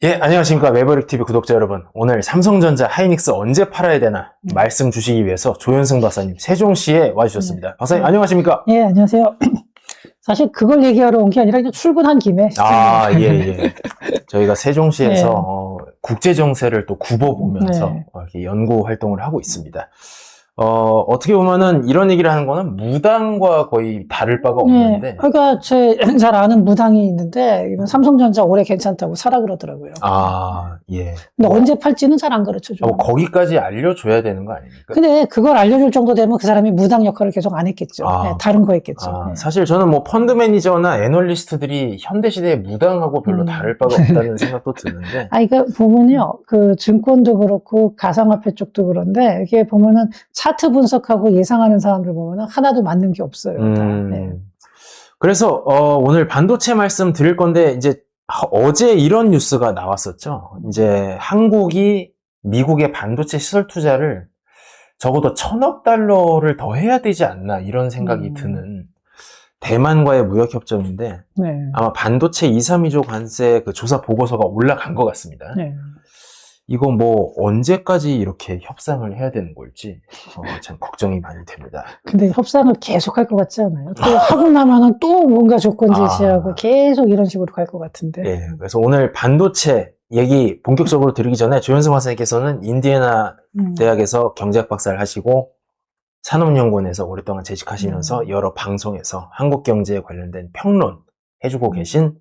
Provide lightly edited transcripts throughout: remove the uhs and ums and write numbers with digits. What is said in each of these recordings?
예, 안녕하십니까. 매버릭TV 구독자 여러분. 오늘 삼성전자 하이닉스 언제 팔아야 되나 말씀 주시기 위해서 조현승 박사님 세종시에 와주셨습니다. 박사님, 안녕하십니까? 예, 안녕하세요. 사실 그걸 얘기하러 온 게 아니라 그냥 출근한 김에. 아, 예. 저희가 세종시에서 네. 국제정세를 또 굽어보면서 네. 이렇게 연구 활동을 하고 있습니다. 어떻게 보면은 이런 얘기를 하는 거는 무당과 거의 다를 바가 없는데. 그러니까 제 잘 아는 무당이 있는데 이번 삼성전자 올해 괜찮다고 사라 그러더라고요. 아, 예. 근데 언제 팔지는 잘 안 가르쳐줘요. 거기까지 알려줘야 되는 거 아닙니까? 근데 그걸 알려줄 정도 되면 그 사람이 무당 역할을 계속 안 했겠죠. 네, 다른 거 했겠죠. 네. 사실 저는 뭐 펀드 매니저나 애널리스트들이 현대시대의 무당하고 별로 다를 바가 없다는 생각도 드는데. 그러니까 보면요, 그 증권도 그렇고 가상화폐 쪽도 그런데 이게 보면은 차트 분석하고 예상하는 사람들 보면은 하나도 맞는 게 없어요. 네. 그래서 오늘 반도체 말씀 드릴 건데 이제 어제 이런 뉴스가 나왔었죠. 이제 한국이 미국의 반도체 시설 투자를 적어도 1,000억 달러를 더 해야 되지 않나 이런 생각이 드는 대만과의 무역 협정인데 아마 반도체 2, 3위조 관세 그 조사 보고서가 올라간 것 같습니다. 이거 뭐 언제까지 이렇게 협상을 해야 되는 걸지 참 걱정이 많이 됩니다. 근데 협상을 계속 할 것 같지 않아요? 또 하고 나면은 또 뭔가 조건 제시하고 계속 이런 식으로 갈 것 같은데. 예, 그래서 오늘 반도체 얘기 본격적으로 드리기 전에 조현승 박사님께서는 인디애나 대학에서 경제학 박사를 하시고 산업연구원에서 오랫동안 재직하시면서 여러 방송에서 한국 경제에 관련된 평론 해주고 계신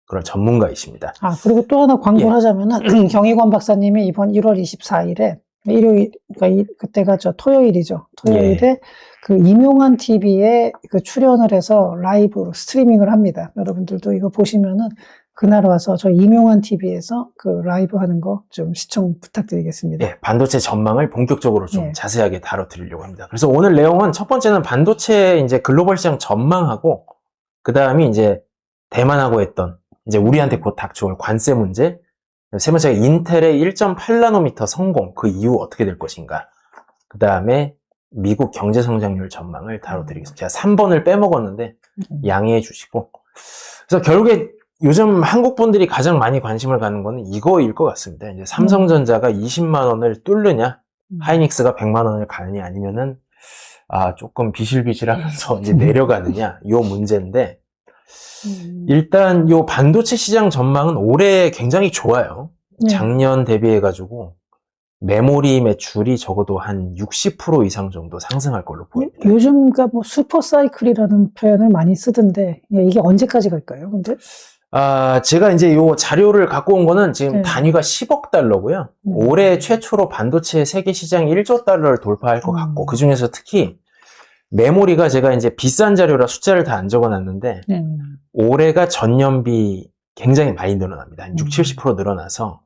그런 전문가이십니다. 그리고 또 하나 광고를 하자면은 경희권 박사님이 이번 1월 24일에 일요일, 그러니까 그때가 토요일이죠. 토요일에 그 임용환 TV에 그 출연을 해서 라이브로 스트리밍을 합니다. 여러분들도 이거 보시면은 그날 와서 저 임용환 TV에서 그 라이브 하는 거 좀 시청 부탁드리겠습니다. 예, 반도체 전망을 본격적으로 좀 자세하게 다뤄드리려고 합니다. 그래서 오늘 내용은 첫 번째는 반도체 이제 글로벌 시장 전망하고 그 다음이 이제 대만하고 했던 이제 우리한테 곧 닥쳐올 관세 문제, 세 번째가 인텔의 1.8나노미터 성공, 그 이후 어떻게 될 것인가, 그 다음에 미국 경제 성장률 전망을 다뤄드리겠습니다. 제가 3번을 빼먹었는데 양해해 주시고, 그래서 결국에 요즘 한국 분들이 가장 많이 관심을 갖는 거는 이거일 것 같습니다. 이제 삼성전자가 20만 원을 뚫느냐, 하이닉스가 100만 원을 가느냐, 아니면은 조금 비실비실하면서 이제 내려가느냐, 요 문제인데. 일단 요 반도체 시장 전망은 올해 굉장히 좋아요. 작년 대비해가지고 메모리 매출이 적어도 한 60% 이상 정도 상승할 걸로 보입니다. 요즘 뭐 슈퍼 사이클이라는 표현을 많이 쓰던데 이게 언제까지 갈까요? 근데? 제가 이제 요 자료를 갖고 온 거는 지금 단위가 10억 달러고요. 올해 최초로 반도체 세계 시장이 1조 달러를 돌파할 것 같고, 그 중에서 특히 메모리가 제가 이제 비싼 자료라 숫자를 다 안 적어놨는데 올해가 전년비 굉장히 많이 늘어납니다. 한 60, 70% 늘어나서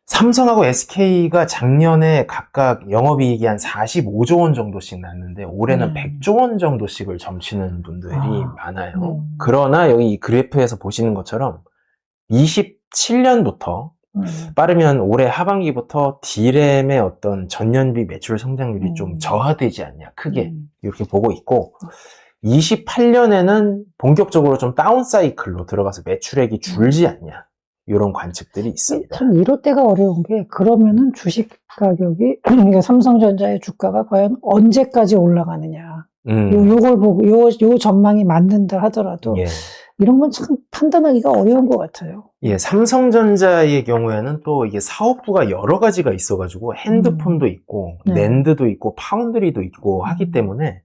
삼성하고 SK가 작년에 각각 영업이익이 한 45조 원 정도씩 났는데 올해는 100조 원 정도씩을 점치는 분들이 많아요. 그러나 여기 이 그래프에서 보시는 것처럼 27년부터 빠르면 올해 하반기부터 D램의 어떤 전년비 매출 성장률이 좀 저하되지 않냐, 크게 이렇게 보고 있고, 28년에는 본격적으로 좀 다운 사이클로 들어가서 매출액이 줄지 않냐, 이런 관측들이 있습니다. 참 이럴 때가 어려운 게, 그러면은 주식 가격이 삼성전자의 주가가 과연 언제까지 올라가느냐, 요걸 보고 요 전망이 맞는다 하더라도 이런 건 참 판단하기가 어려운 것 같아요. 예, 삼성전자의 경우에는 또 이게 사업부가 여러 가지가 있어가지고 핸드폰도 있고 낸드도 있고 파운드리도 있고 하기 때문에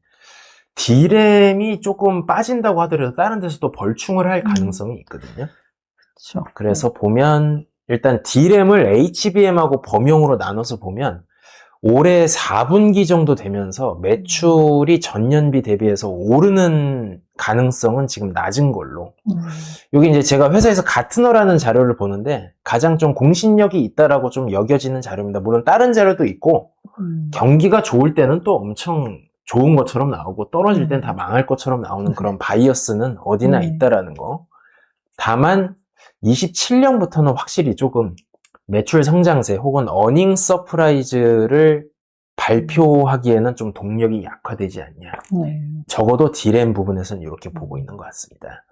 D램이 조금 빠진다고 하더라도 다른 데서 또 벌충을 할 가능성이 있거든요. 그렇죠. 그래서 보면 일단 D램을 HBM하고 범용으로 나눠서 보면 올해 4분기 정도 되면서 매출이 전년비 대비해서 오르는 가능성은 지금 낮은 걸로. 여기 이제 제가 회사에서 가트너라는 자료를 보는데 가장 좀 공신력이 있다라고 좀 여겨지는 자료입니다. 물론 다른 자료도 있고 경기가 좋을 때는 또 엄청 좋은 것처럼 나오고 떨어질 땐 다 망할 것처럼 나오는 그런 바이어스는 어디나 있다라는 거. 다만 27년부터는 확실히 조금 매출 성장세 혹은 어닝 서프라이즈를 발표하기에는 좀 동력이 약화되지 않냐. 적어도 D램 부분에서는 이렇게 보고 있는 것 같습니다.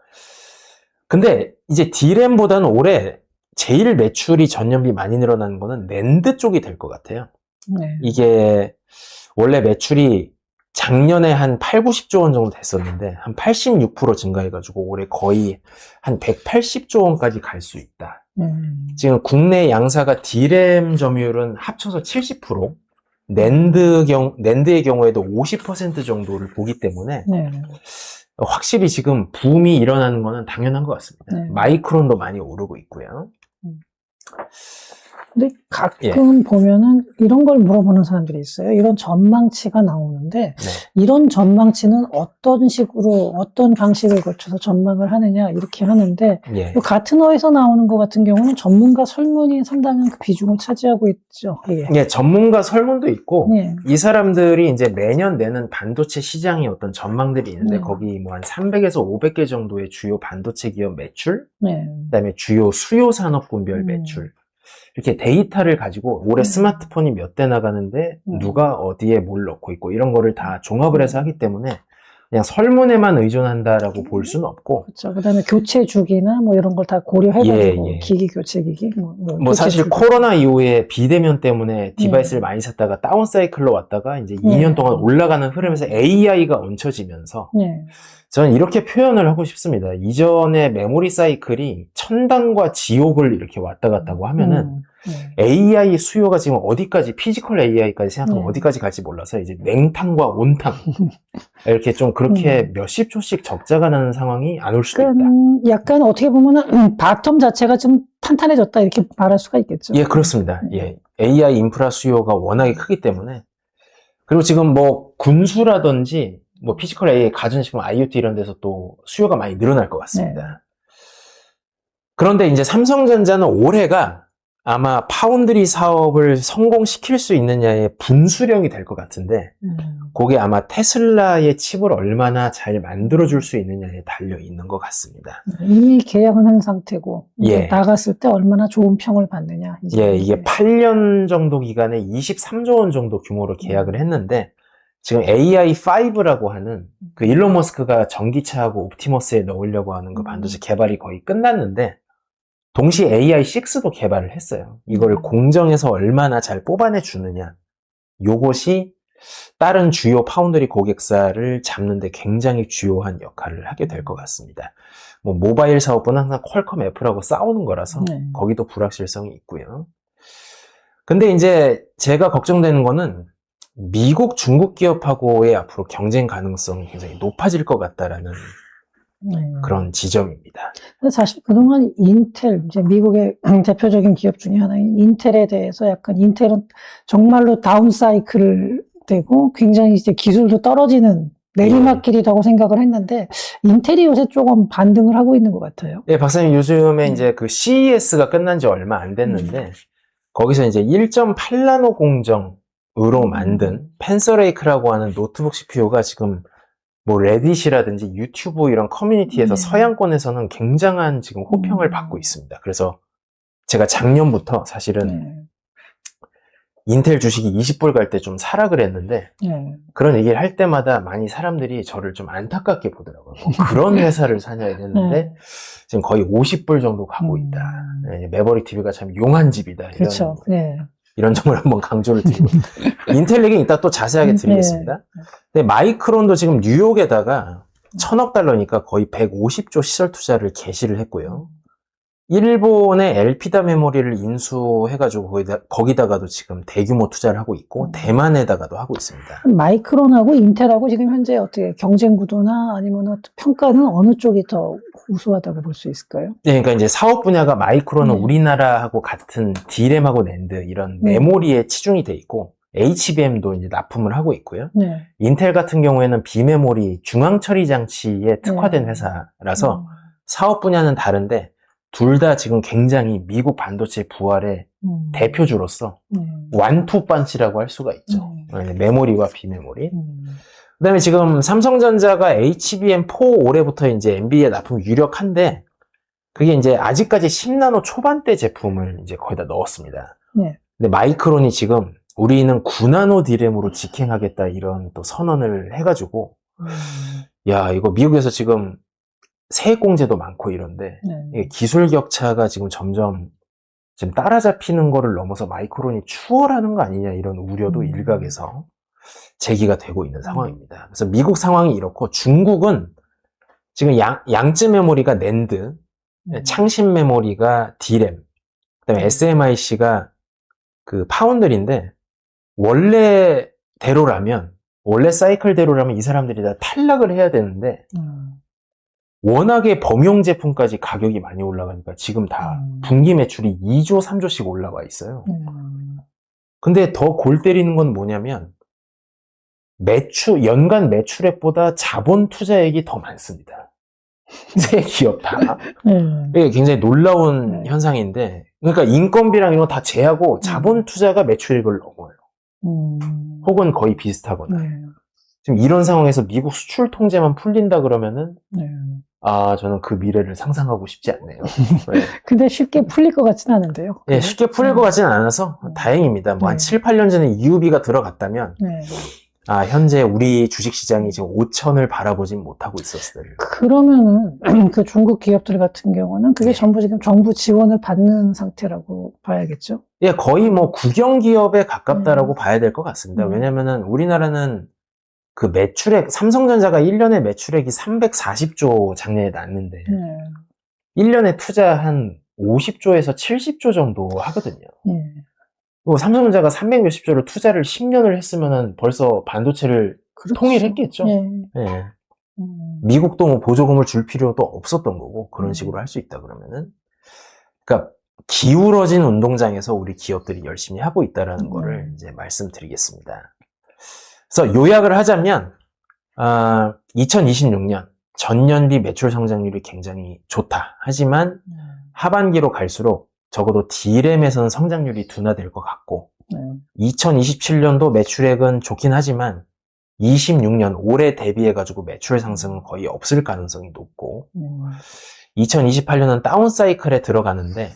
근데 이제 D램보다는 올해 제일 매출이 전년비 많이 늘어나는 거는 낸드 쪽이 될 것 같아요. 네. 이게 원래 매출이 작년에 한 8, 90조 원 정도 됐었는데 한 86% 증가해가지고 올해 거의 한 180조 원까지 갈 수 있다. 지금 국내 양사가 D램 점유율은 합쳐서 70%, 낸드의 경우에도 50% 정도를 보기 때문에 네. 확실히 지금 붐이 일어나는 거는 당연한 것 같습니다. 네. 마이크론도 많이 오르고 있고요. 근데 가끔 보면은 이런 걸 물어보는 사람들이 있어요. 이런 전망치가 나오는데 네. 이런 전망치는 어떤 식으로 어떤 방식을 거쳐서 전망을 하느냐 이렇게 하는데 예. 가트너에서 나오는 것 같은 경우는 전문가 설문이 상당한 그 비중을 차지하고 있죠. 이게. 예, 전문가 설문도 있고 네. 이 사람들이 이제 매년 내는 반도체 시장의 어떤 전망들이 있는데 네. 거기 뭐 한 300에서 500개 정도의 주요 반도체 기업 매출, 네. 그다음에 주요 수요 산업군별 매출 이렇게 데이터를 가지고 올해 스마트폰이 몇 대 나가는데 누가 어디에 뭘 넣고 있고 이런 거를 다 종합을 해서 하기 때문에 그냥 설문에만 의존한다라고 볼 수는 없고. 그렇죠. 그다음에 교체 주기나 뭐 이런 걸 다 고려해가지고 예. 기기 교체 기기 뭐 교체 사실 주기. 코로나 이후에 비대면 때문에 디바이스를 많이 샀다가 다운 사이클로 왔다가 이제 2년 동안 올라가는 흐름에서 AI가 얹혀지면서 네. 저는 이렇게 표현을 하고 싶습니다. 이전에 메모리 사이클이 천당과 지옥을 이렇게 왔다 갔다고 하면은 AI 수요가 지금 어디까지, 피지컬 AI까지 생각하면 어디까지 갈지 몰라서 이제 냉탕과 온탕 이렇게 좀 그렇게 몇십 초씩 적자가 나는 상황이 안 올 수도 있다. 약간 어떻게 보면은 바텀 자체가 좀 탄탄해졌다 이렇게 말할 수가 있겠죠. 예, 그렇습니다. 예, AI 인프라 수요가 워낙에 크기 때문에. 그리고 지금 뭐 군수라든지 뭐 피지컬 AI, 가전식품, IoT 이런 데서 또 수요가 많이 늘어날 것 같습니다. 네. 그런데 이제 삼성전자는 올해가 아마 파운드리 사업을 성공시킬 수 있느냐의 분수령이 될 것 같은데 그게 아마 테슬라의 칩을 얼마나 잘 만들어줄 수 있느냐에 달려 있는 것 같습니다. 이미 계약은 한 상태고 예. 나갔을 때 얼마나 좋은 평을 받느냐. 이제. 예, 이게 8년 정도 기간에 23조 원 정도 규모로 계약을 했는데 지금 AI5라고 하는 그 일론 머스크가 전기차하고 옵티머스에 넣으려고 하는 그 반도체 개발이 거의 끝났는데 동시에 AI6도 개발을 했어요. 이걸 공정에서 얼마나 잘 뽑아내 주느냐. 요것이 다른 주요 파운드리 고객사를 잡는 데 굉장히 주요한 역할을 하게 될 것 같습니다. 뭐 모바일 사업은 항상 퀄컴 애플하고 싸우는 거라서 거기도 불확실성이 있고요. 근데 이제 제가 걱정되는 거는 미국, 중국 기업하고의 앞으로 경쟁 가능성이 굉장히 높아질 것 같다라는 그런 지점입니다. 사실 그동안 인텔, 이제 미국의 대표적인 기업 중에 하나인 인텔에 대해서 약간 인텔은 정말로 다운 사이클을 되고 굉장히 이제 기술도 떨어지는 내리막길이라고 생각을 했는데 인텔이 요새 조금 반등을 하고 있는 것 같아요. 네, 박사님 요즘에 이제 그 CES가 끝난 지 얼마 안 됐는데 거기서 이제 1.8나노 공정으로 만든 펜서레이크라고 하는 노트북 CPU가 지금 뭐 레딧이라든지 유튜브 이런 커뮤니티에서 서양권에서는 굉장한 지금 호평을 받고 있습니다. 그래서 제가 작년부터 사실은 인텔 주식이 20불 갈 때 좀 사라 그랬는데 그런 얘기를 할 때마다 많이 사람들이 저를 좀 안타깝게 보더라고요. 그런 회사를 사냐 이랬는데 지금 거의 50불 정도 가고 있다. 네, 매버릭 TV가 참 용한 집이다. 이런, 그렇죠. 이런 점을 한번 강조를 드리고 인텔 얘기는 이따 또 자세하게 드리겠습니다. 근데 마이크론도 지금 뉴욕에다가 1000억 달러니까 거의 150조 시설 투자를 개시를 했고요. 일본의 엘피다 메모리를 인수해가지고 거기다가도 지금 대규모 투자를 하고 있고 대만에다가도 하고 있습니다. 마이크론하고 인텔하고 지금 현재 어떻게 경쟁 구도나 아니면 평가는 어느 쪽이 더 우수하다고 볼 수 있을까요? 네, 그러니까 이제 사업 분야가 마이크론은 우리나라하고 같은 D램하고 낸드 이런 메모리에 치중이 돼 있고 HBM도 이제 납품을 하고 있고요. 인텔 같은 경우에는 비메모리 중앙 처리 장치에 특화된 회사라서 사업 분야는 다른데 둘 다 지금 굉장히 미국 반도체 부활의 대표주로서 완투 펀치라고 할 수가 있죠. 메모리와 비메모리. 그 다음에 지금 삼성전자가 HBM4 올해부터 이제 NVIDIA 납품 유력한데 그게 이제 아직까지 10나노 초반대 제품을 이제 거의 다 넣었습니다. 근데 마이크론이 지금 우리는 9나노 D램으로 직행하겠다 이런 또 선언을 해가지고 야, 이거 미국에서 지금 세액공제도 많고 이런데 기술 격차가 지금 점점 지금 따라잡히는 거를 넘어서 마이크론이 추월하는 거 아니냐 이런 우려도 일각에서 제기가 되고 있는 상황입니다. 그래서 미국 상황이 이렇고 중국은 지금 양쯔 메모리가 낸드, 창신 메모리가 D램, 그다음에 SMIC가 그 파운드리인데 원래 사이클대로라면 이 사람들이 다 탈락을 해야 되는데 워낙에 범용 제품까지 가격이 많이 올라가니까 지금 다 분기 매출이 2조, 3조씩 올라와 있어요. 근데 더 골 때리는 건 뭐냐면 연간 매출액보다 자본 투자액이 더 많습니다. 세 기업 다. 이게 굉장히 놀라운 현상인데, 그러니까 인건비랑 이런 거 다 제하고 자본 투자가 매출액을 넘어요. 혹은 거의 비슷하거나. 지금 이런 상황에서 미국 수출 통제만 풀린다 그러면은, 저는 그 미래를 상상하고 싶지 않네요. 네. 근데 쉽게 풀릴 것 같지는 않은데요. 네, 쉽게 풀릴 것 같지는 않아서 다행입니다. 뭐 한 7, 8년 전에 EUB가 들어갔다면, 현재 우리 주식시장이 지금 5천을 바라보진 못하고 있었을. 그러면은, 그 중국 기업들 같은 경우는 그게 전부 지금 정부 지원을 받는 상태라고 봐야겠죠? 예, 거의 뭐 국영기업에 가깝다라고 봐야 될 것 같습니다. 왜냐면은 우리나라는 그 삼성전자가 1년에 매출액이 340조 작년에 났는데, 1년에 투자 한 50조에서 70조 정도 하거든요. 삼성전자가 300 몇십 조를 투자를 10년을 했으면은 벌써 반도체를 통일했겠죠. 예. 미국도 뭐 보조금을 줄 필요도 없었던 거고, 그런 식으로 할 수 있다 그러면은. 그러니까 기울어진 운동장에서 우리 기업들이 열심히 하고 있다라는 거를 이제 말씀드리겠습니다. 그래서 요약을 하자면, 2026년 전년비 매출 성장률이 굉장히 좋다. 하지만 하반기로 갈수록 적어도 D램에서는 성장률이 둔화될 것 같고 2027년도 매출액은 좋긴 하지만 26년 올해 대비해가지고 매출 상승은 거의 없을 가능성이 높고 2028년은 다운사이클에 들어가는데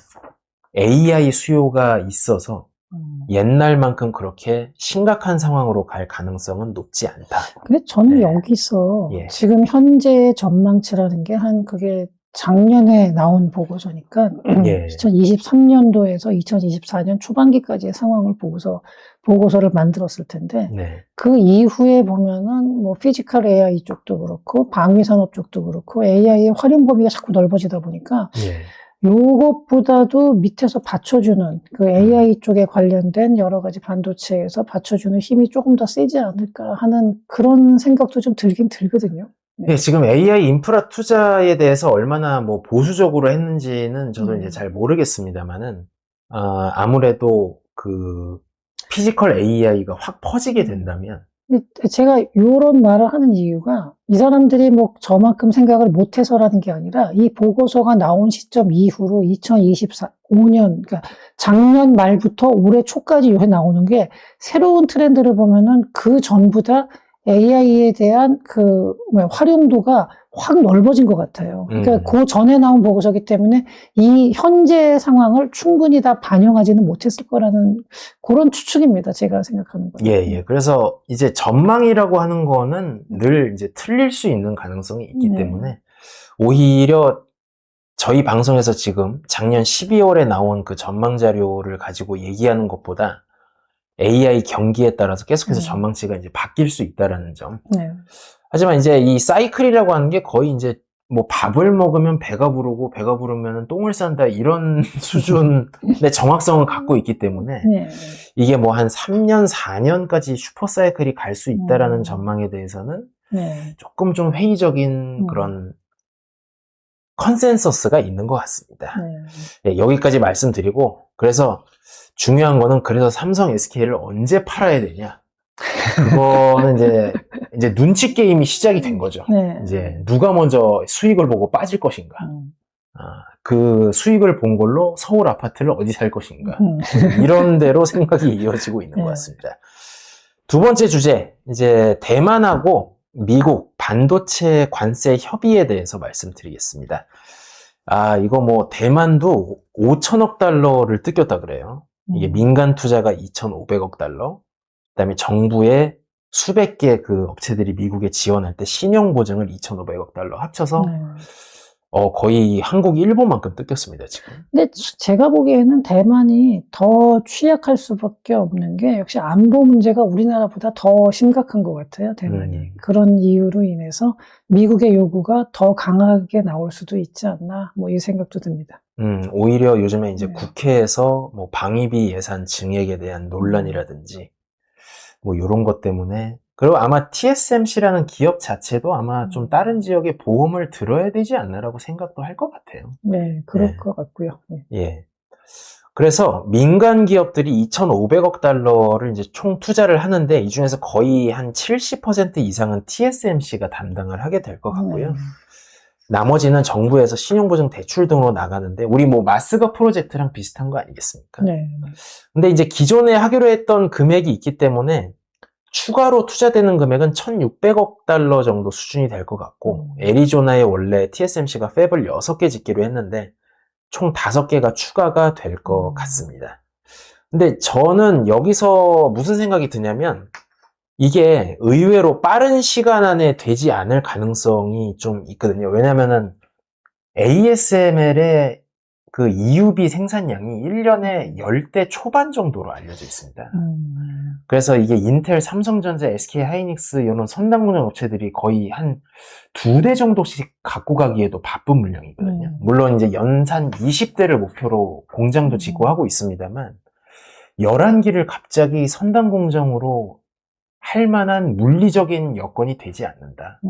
AI 수요가 있어서 옛날만큼 그렇게 심각한 상황으로 갈 가능성은 높지 않다. 근데 저는 여기서 지금 현재 전망치라는 게 그게 작년에 나온 보고서니까 2023년도에서 2024년 초반기까지의 상황을 보고서를 만들었을 텐데 그 이후에 보면은 뭐 피지컬 AI 쪽도 그렇고 방위 산업 쪽도 그렇고 AI의 활용 범위가 자꾸 넓어지다 보니까 요것보다도 밑에서 받쳐주는 그 AI 쪽에 관련된 여러 가지 반도체에서 받쳐주는 힘이 조금 더 세지 않을까 하는 그런 생각도 좀 들긴 들거든요. 네, 지금 AI 인프라 투자에 대해서 얼마나 뭐 보수적으로 했는지는 저도 이제 잘 모르겠습니다만은, 아무래도 그 피지컬 AI가 확 퍼지게 된다면. 제가 요런 말을 하는 이유가 이 사람들이 뭐 저만큼 생각을 못해서라는 게 아니라 이 보고서가 나온 시점 이후로 2025년, 그러니까 작년 말부터 올해 초까지 요새 나오는 게 새로운 트렌드를 보면은 그 전보다 AI에 대한 활용도가 확 넓어진 것 같아요. 그러니까 그 전에 나온 보고서기 때문에 이 현재 상황을 충분히 다 반영하지는 못했을 거라는 그런 추측입니다. 제가 생각하는 거예요. 예. 그래서 이제 전망이라고 하는 거는 늘 이제 틀릴 수 있는 가능성이 있기 때문에 오히려 저희 방송에서 지금 작년 12월에 나온 그 전망 자료를 가지고 얘기하는 것보다 AI 경기에 따라서 계속해서 전망치가 이제 바뀔 수 있다라는 점. 하지만 이제 이 사이클이라고 하는 게 거의 이제 뭐 밥을 먹으면 배가 부르고 배가 부르면 똥을 싼다 이런 수준의 정확성을 갖고 있기 때문에 이게 뭐 한 3년, 4년까지 슈퍼 사이클이 갈 수 있다라는 전망에 대해서는 조금 좀 회의적인 그런 컨센서스가 있는 것 같습니다. 여기까지 말씀드리고 그래서 중요한 거는 그래서 삼성 SK를 언제 팔아야 되냐. 그거는 이제 눈치 게임이 시작이 된 거죠. 이제 누가 먼저 수익을 보고 빠질 것인가. 그 수익을 본 걸로 서울 아파트를 어디 살 것인가. 이런 대로 생각이 이어지고 있는 것 같습니다. 두 번째 주제, 이제 대만하고 미국 반도체 관세 협의에 대해서 말씀드리겠습니다. 이거 뭐 대만도 5천억 달러를 뜯겼다 그래요. 이게 민간 투자가 2,500억 달러, 그다음에 정부의 수백 개 그 업체들이 미국에 지원할 때 신용 보증을 2,500억 달러 합쳐서 거의 한국, 일본만큼 뜯겼습니다, 지금. 근데 제가 보기에는 대만이 더 취약할 수밖에 없는 게 역시 안보 문제가 우리나라보다 더 심각한 것 같아요, 대만이. 그런 이유로 인해서 미국의 요구가 더 강하게 나올 수도 있지 않나, 뭐 이 생각도 듭니다. 오히려 요즘에 이제 네. 국회에서 뭐 방위비 예산 증액에 대한 논란이라든지 뭐 이런 것 때문에, 그리고 아마 TSMC라는 기업 자체도 아마 좀 다른 지역에 보험을 들어야 되지 않나라고 생각도 할 것 같아요. 네, 그럴 네. 것 같고요. 네. 예. 그래서 민간 기업들이 2,500억 달러를 이제 총 투자를 하는데 이 중에서 거의 한 70% 이상은 TSMC가 담당을 하게 될 것 같고요. 나머지는 정부에서 신용보증 대출 등으로 나가는데, 우리 뭐 마스가 프로젝트랑 비슷한 거 아니겠습니까? 네. 근데 이제 기존에 하기로 했던 금액이 있기 때문에 추가로 투자되는 금액은 1,600억 달러 정도 수준이 될 것 같고, 애리조나에 원래 TSMC가 팹을 6개 짓기로 했는데 총 5개가 추가가 될 것 같습니다. 근데 저는 여기서 무슨 생각이 드냐면, 이게 의외로 빠른 시간 안에 되지 않을 가능성이 좀 있거든요. 왜냐면은 ASML의 그 EUV 생산량이 1년에 10대 초반 정도로 알려져 있습니다. 그래서 이게 인텔, 삼성전자, SK 하이닉스 이런 선당공정 업체들이 거의 한 2대 정도씩 갖고 가기에도 바쁜 물량이거든요. 물론 이제 연산 20대를 목표로 공장도 짓고 하고 있습니다만 11기를 갑자기 선당공정으로 할 만한 물리적인 여건이 되지 않는다.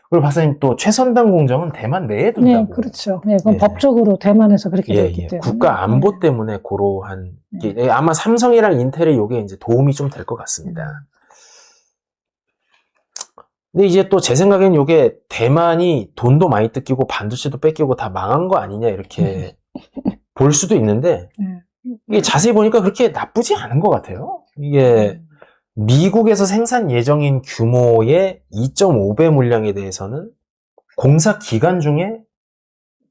그리고 박사님 또 최선당 공정은 대만 내에 둔다고. 네, 그렇죠. 네, 그건 예. 법적으로 대만에서 그렇게 되어 있기 때문에. 국가 안보 때문에 고러한 게, 아마 삼성이랑 인텔의 요게 이제 도움이 좀 될 것 같습니다. 근데 이제 또 제 생각엔 요게 대만이 돈도 많이 뜯기고 반도체도 뺏기고 다 망한 거 아니냐 이렇게 볼 수도 있는데, 이게 자세히 보니까 그렇게 나쁘지 않은 것 같아요. 이게 미국에서 생산 예정인 규모의 2.5배 물량에 대해서는 공사 기간 중에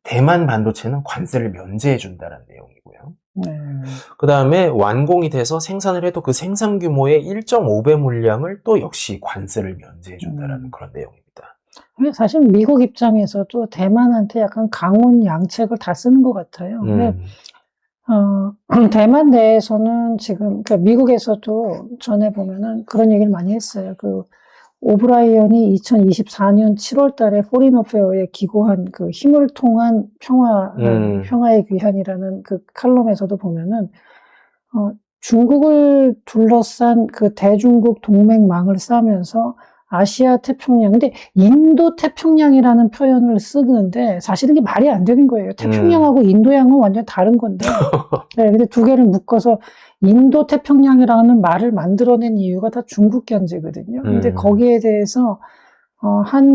대만 반도체는 관세를 면제해 준다는 내용이고요. 그 다음에 완공이 돼서 생산을 해도 그 생산 규모의 1.5배 물량을 또 역시 관세를 면제해 준다는 그런 내용입니다. 사실 미국 입장에서도 대만한테 약간 강운 양책을 다 쓰는 것 같아요. 근데 대만 내에서는 지금, 그러니까 미국에서도 전에 보면은 그런 얘기를 많이 했어요. 그, 오브라이언이 2024년 7월 달에 포린 어페어에 기고한 그 힘을 통한 평화의 귀환이라는 그 칼럼에서도 보면은, 중국을 둘러싼 그 대중국 동맹망을 쌓으면서 아시아 태평양, 근데 인도 태평양이라는 표현을 쓰는데 사실은 이게 말이 안 되는 거예요. 태평양하고 인도양은 완전 다른 건데, 네, 근데 두 개를 묶어서 인도 태평양이라는 말을 만들어낸 이유가 다 중국 견제거든요. 근데 거기에 대해서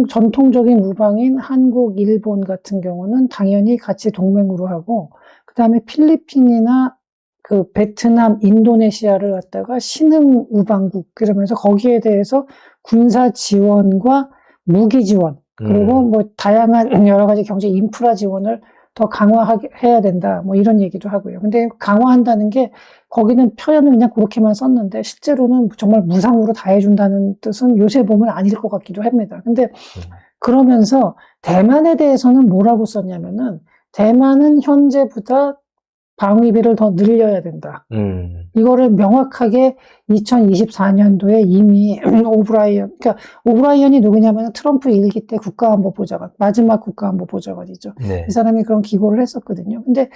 전통적인 우방인 한국, 일본 같은 경우는 당연히 같이 동맹으로 하고, 그 다음에 필리핀이나 그 베트남, 인도네시아를 갖다가 신흥 우방국, 그러면서 거기에 대해서 군사 지원과 무기 지원, 그리고 뭐 다양한 여러 가지 경제 인프라 지원을 더 강화해야 된다, 뭐 이런 얘기도 하고요. 근데 강화한다는 게 거기는 표현을 그냥 그렇게만 썼는데 실제로는 정말 무상으로 다 해준다는 뜻은 요새 보면 아닐 것 같기도 합니다. 근데 그러면서 대만에 대해서는 뭐라고 썼냐면은 대만은 현재보다 방위비를 더 늘려야 된다. 이거를 명확하게 2024년도에 이미 그러니까 오브라이언이 누구냐면 트럼프 1기 때 국가안보보좌관, 마지막 국가안보보좌관이죠. 네. 이 사람이 그런 기고를 했었거든요. 근데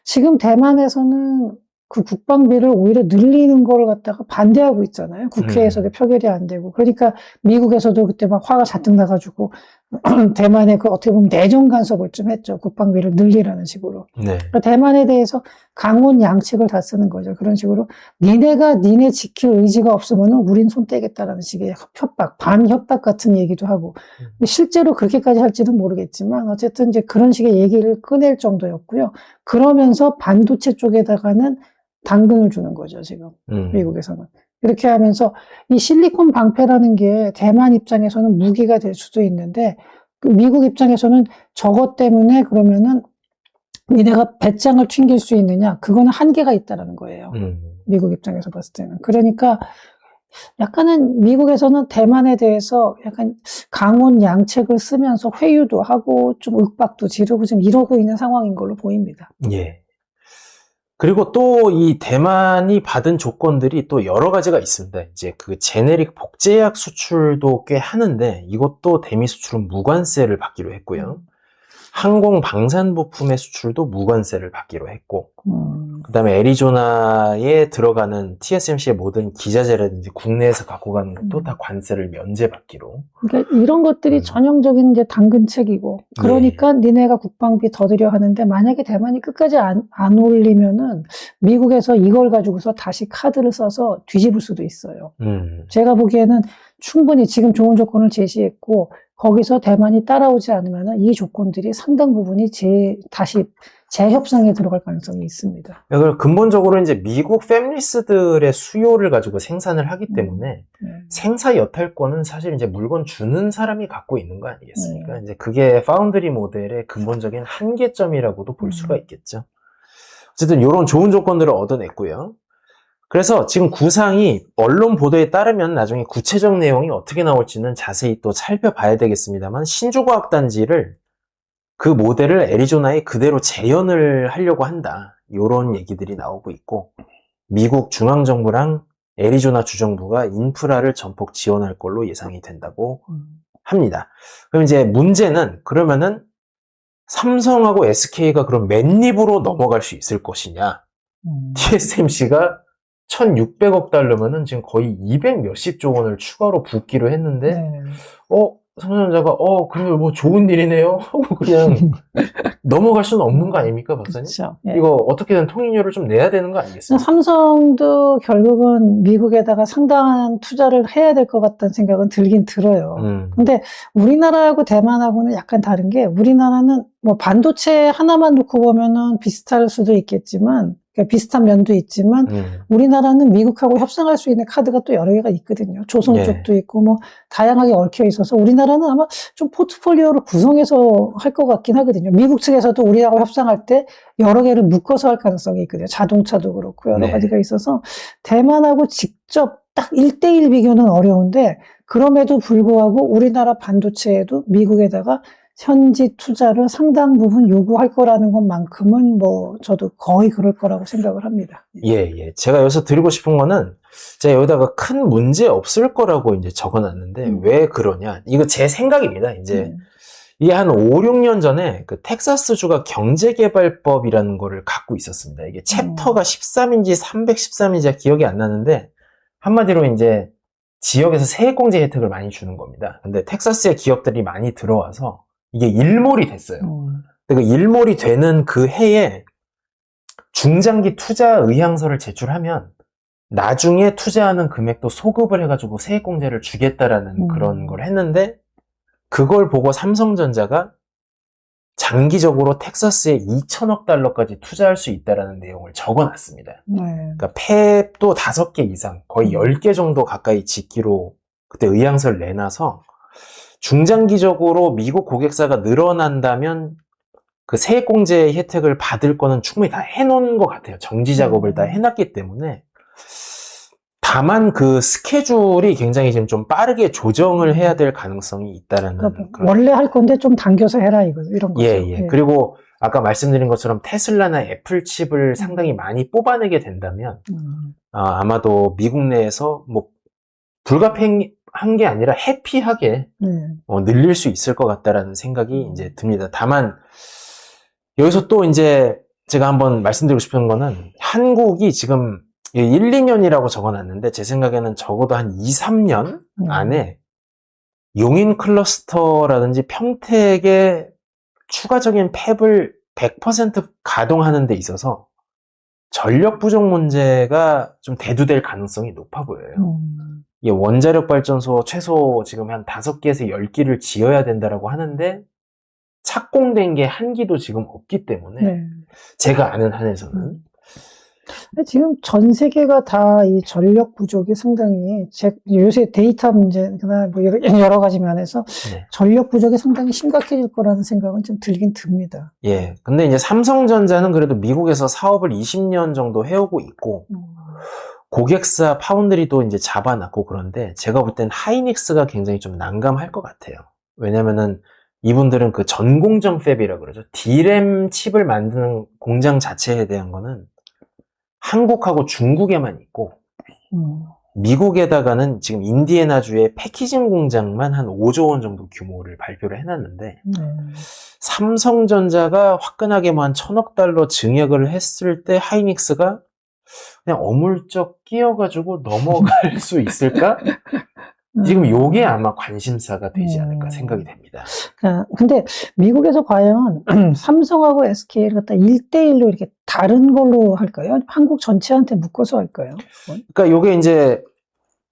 지금 대만에서는 그 국방비를 오히려 늘리는 걸 갖다가 반대하고 있잖아요. 국회에서도 표결이 안 되고. 그러니까 미국에서도 그때 막 화가 잔뜩 나가지고 대만에 그 어떻게 보면 내정 간섭을 좀 했죠. 국방비를 늘리라는 식으로. 네. 그러니까 대만에 대해서 강원 양측을 다 쓰는 거죠. 그런 식으로 니네 지킬 의지가 없으면 우린 손 떼겠다라는 식의 협박, 반협박 같은 얘기도 하고. 실제로 그렇게까지 할지는 모르겠지만 어쨌든 이제 그런 식의 얘기를 꺼낼 정도였고요. 그러면서 반도체 쪽에다가는 당근을 주는 거죠, 지금. 미국에서는. 이렇게 하면서 이 실리콘 방패라는 게 대만 입장에서는 무기가 될 수도 있는데 미국 입장에서는 저것 때문에 그러면은 니네가 배짱을 튕길 수 있느냐? 그거는 한계가 있다라는 거예요. 미국 입장에서 봤을 때는. 그러니까 약간은 미국에서는 대만에 대해서 약간 강원 양책을 쓰면서 회유도 하고 좀 윽박도 지르고 지금 이러고 있는 상황인 걸로 보입니다. 예. 그리고 또 이 대만이 받은 조건들이 또 여러 가지가 있습니다. 이제 그 제네릭 복제약 수출도 꽤 하는데 이것도 대미 수출은 무관세를 받기로 했고요. 항공 방산 부품의 수출도 무관세를 받기로 했고, 그 다음에 애리조나에 들어가는 TSMC의 모든 기자재라든지 국내에서 갖고 가는 것도 다 관세를 면제받기로. 그러니까 이런 것들이 전형적인 이제 당근책이고, 그러니까 니네가 국방비 더 들여 하는데 만약에 대만이 끝까지 안 올리면은 미국에서 이걸 가지고서 다시 카드를 써서 뒤집을 수도 있어요. 제가 보기에는 충분히 지금 좋은 조건을 제시했고, 거기서 대만이 따라오지 않으면 이 조건들이 상당 부분이 다시 재협상에 들어갈 가능성이 있습니다. 그리고 근본적으로 이제 미국 팹리스들의 수요를 가지고 생산을 하기 때문에 생사 여탈권은 사실 이제 물건 주는 사람이 갖고 있는 거 아니겠습니까? 이제 그게 파운드리 모델의 근본적인 한계점이라고도 볼 수가 있겠죠. 어쨌든 이런 좋은 조건들을 얻어냈고요. 그래서 지금 구상이 언론 보도에 따르면 나중에 구체적 내용이 어떻게 나올지는 자세히 또 살펴봐야 되겠습니다만 신주과학단지를 그 모델을 애리조나에 그대로 재현을 하려고 한다. 이런 얘기들이 나오고 있고 미국 중앙정부랑 애리조나 주정부가 인프라를 전폭 지원할 걸로 예상이 된다고 합니다. 그럼 이제 문제는 그러면은 삼성하고 SK가 그럼 맨입으로 넘어갈 수 있을 것이냐. TSMC가 1,600억 달러면은 지금 거의 200 몇십조 원을 추가로 붓기로 했는데, 삼성전자가, 그래요, 뭐 좋은 일이네요. 하고 그냥 넘어갈 수는 없는 거 아닙니까, 박사님? 그렇죠. 이거 어떻게든 통행료를 좀 내야 되는 거 아니겠습니까? 삼성도 결국은 미국에다가 상당한 투자를 해야 될 것 같다는 생각은 들긴 들어요. 근데 우리나라하고 대만하고는 약간 다른 게 우리나라는 뭐 반도체 하나만 놓고 보면은 비슷할 수도 있겠지만 그러니까 비슷한 면도 있지만 우리나라는 미국하고 협상할 수 있는 카드가 또 여러 개가 있거든요. 조선 쪽도 있고 뭐 다양하게 얽혀 있어서 우리나라는 아마 좀 포트폴리오를 구성해서 할 것 같긴 하거든요. 미국 측에서도 우리하고 협상할 때 여러 개를 묶어서 할 가능성이 있거든요. 자동차도 그렇고 여러 가지가 있어서 대만하고 직접 딱 1대1 비교는 어려운데 그럼에도 불구하고 우리나라 반도체에도 미국에다가 현지 투자를 상당 부분 요구할 거라는 것만큼은 뭐 저도 거의 그럴 거라고 생각을 합니다. 예. 제가 여기서 드리고 싶은 거는 제가 여기다가 큰 문제 없을 거라고 이제 적어놨는데 왜 그러냐? 이거 제 생각입니다. 이제 이게 한 5, 6년 전에 그 텍사스주가 경제개발법이라는 거를 갖고 있었습니다. 이게 챕터가 13인지 313인지 기억이 안 나는데 한마디로 이제 지역에서 세액공제 혜택을 많이 주는 겁니다. 근데 텍사스의 기업들이 많이 들어와서 이게 일몰이 됐어요. 근데 그 일몰이 되는 그 해에 중장기 투자 의향서를 제출하면 나중에 투자하는 금액도 소급을 해가지고 세액공제를 주겠다라는 그런 걸 했는데 그걸 보고 삼성전자가 장기적으로 텍사스에 2천억 달러까지 투자할 수 있다라는 내용을 적어놨습니다. 그러니까 팹도 5개 이상, 거의 10개 정도 가까이 짓기로 그때 의향서를 내놔서 중장기적으로 미국 고객사가 늘어난다면 그 세액공제 혜택을 받을 거는 충분히 다 해놓은 것 같아요. 정지 작업을 다 해놨기 때문에. 다만 그 스케줄이 굉장히 지금 좀 빠르게 조정을 해야 될 가능성이 있다라는. 그러니까 원래 할 건데 좀 당겨서 해라 이런 거죠. 예. 그리고 아까 말씀드린 것처럼 테슬라나 애플 칩을 상당히 많이 뽑아내게 된다면 아마도 미국 내에서 뭐 불가피한 게 아니라 해피하게 늘릴 수 있을 것 같다라는 생각이 이제 듭니다. 다만 여기서 또 이제 제가 한번 말씀드리고 싶은 거는 한국이 지금 1, 2년이라고 적어놨는데 제 생각에는 적어도 한 2, 3년 안에 용인 클러스터라든지 평택의 추가적인 팹을 100% 가동하는 데 있어서 전력 부족 문제가 좀 대두될 가능성이 높아 보여요. 이게 원자력 발전소 최소 지금 한 5개에서 10기를 지어야 된다라고 하는데 착공된 게 한 기도 지금 없기 때문에 제가 아는 한에서는 지금 전 세계가 다 이 전력 부족이 상당히 요새 데이터 문제나 뭐 여러 가지 면에서 전력 부족이 상당히 심각해질 거라는 생각은 좀 들긴 듭니다. 예. 근데 이제 삼성전자는 그래도 미국에서 사업을 20년 정도 해오고 있고 고객사 파운드리도 이제 잡아놨고 그런데 제가 볼 땐 하이닉스가 굉장히 좀 난감할 것 같아요. 왜냐면은 이분들은 그 전공정 팹이라고 그러죠. D램 칩을 만드는 공장 자체에 대한 거는 한국하고 중국에만 있고 미국에다가는 지금 인디애나주의 패키징 공장만 한 5조 원 정도 규모를 발표를 해놨는데 삼성전자가 화끈하게 뭐 한 1,000억 달러 증액을 했을 때 하이닉스가 그냥 어물쩍 끼어가지고 넘어갈 수 있을까? 지금 요게 아마 관심사가 되지 않을까 생각이 됩니다. 근데 미국에서 과연 삼성하고 SK를 갖다 1대1로 이렇게 다른 걸로 할까요? 한국 전체한테 묶어서 할까요? 그러니까 요게 이제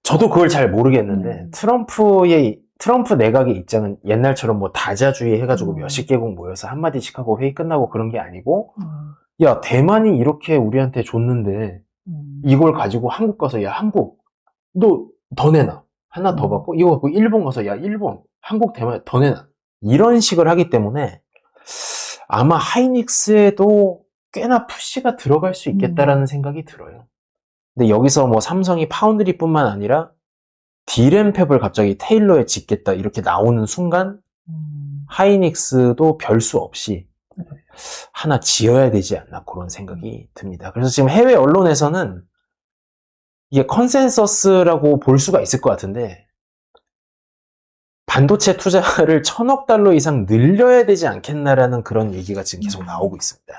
저도 그걸 잘 모르겠는데 트럼프 내각의 입장은 옛날처럼 뭐 다자주의 해가지고 몇십 개국 모여서 한마디씩 하고 회의 끝나고 그런 게 아니고 야 대만이 이렇게 우리한테 줬는데 이걸 가지고 한국 가서 야 한국 너 더 내놔 하나 더 받고 이거 갖고 일본 가서 야 일본 한국 대만 더 내놔 이런 식을 하기 때문에 아마 하이닉스에도 꽤나 푸시가 들어갈 수 있겠다라는 생각이 들어요. 근데 여기서 뭐 삼성이 파운드리뿐만 아니라 D램 팹을 갑자기 테일러에 짓겠다 이렇게 나오는 순간 하이닉스도 별 수 없이 하나 지어야 되지 않나 그런 생각이 듭니다. 그래서 지금 해외 언론에서는 이게 컨센서스라고 볼 수가 있을 것 같은데 반도체 투자를 1,000억 달러 이상 늘려야 되지 않겠나라는 그런 얘기가 지금 계속 나오고 있습니다.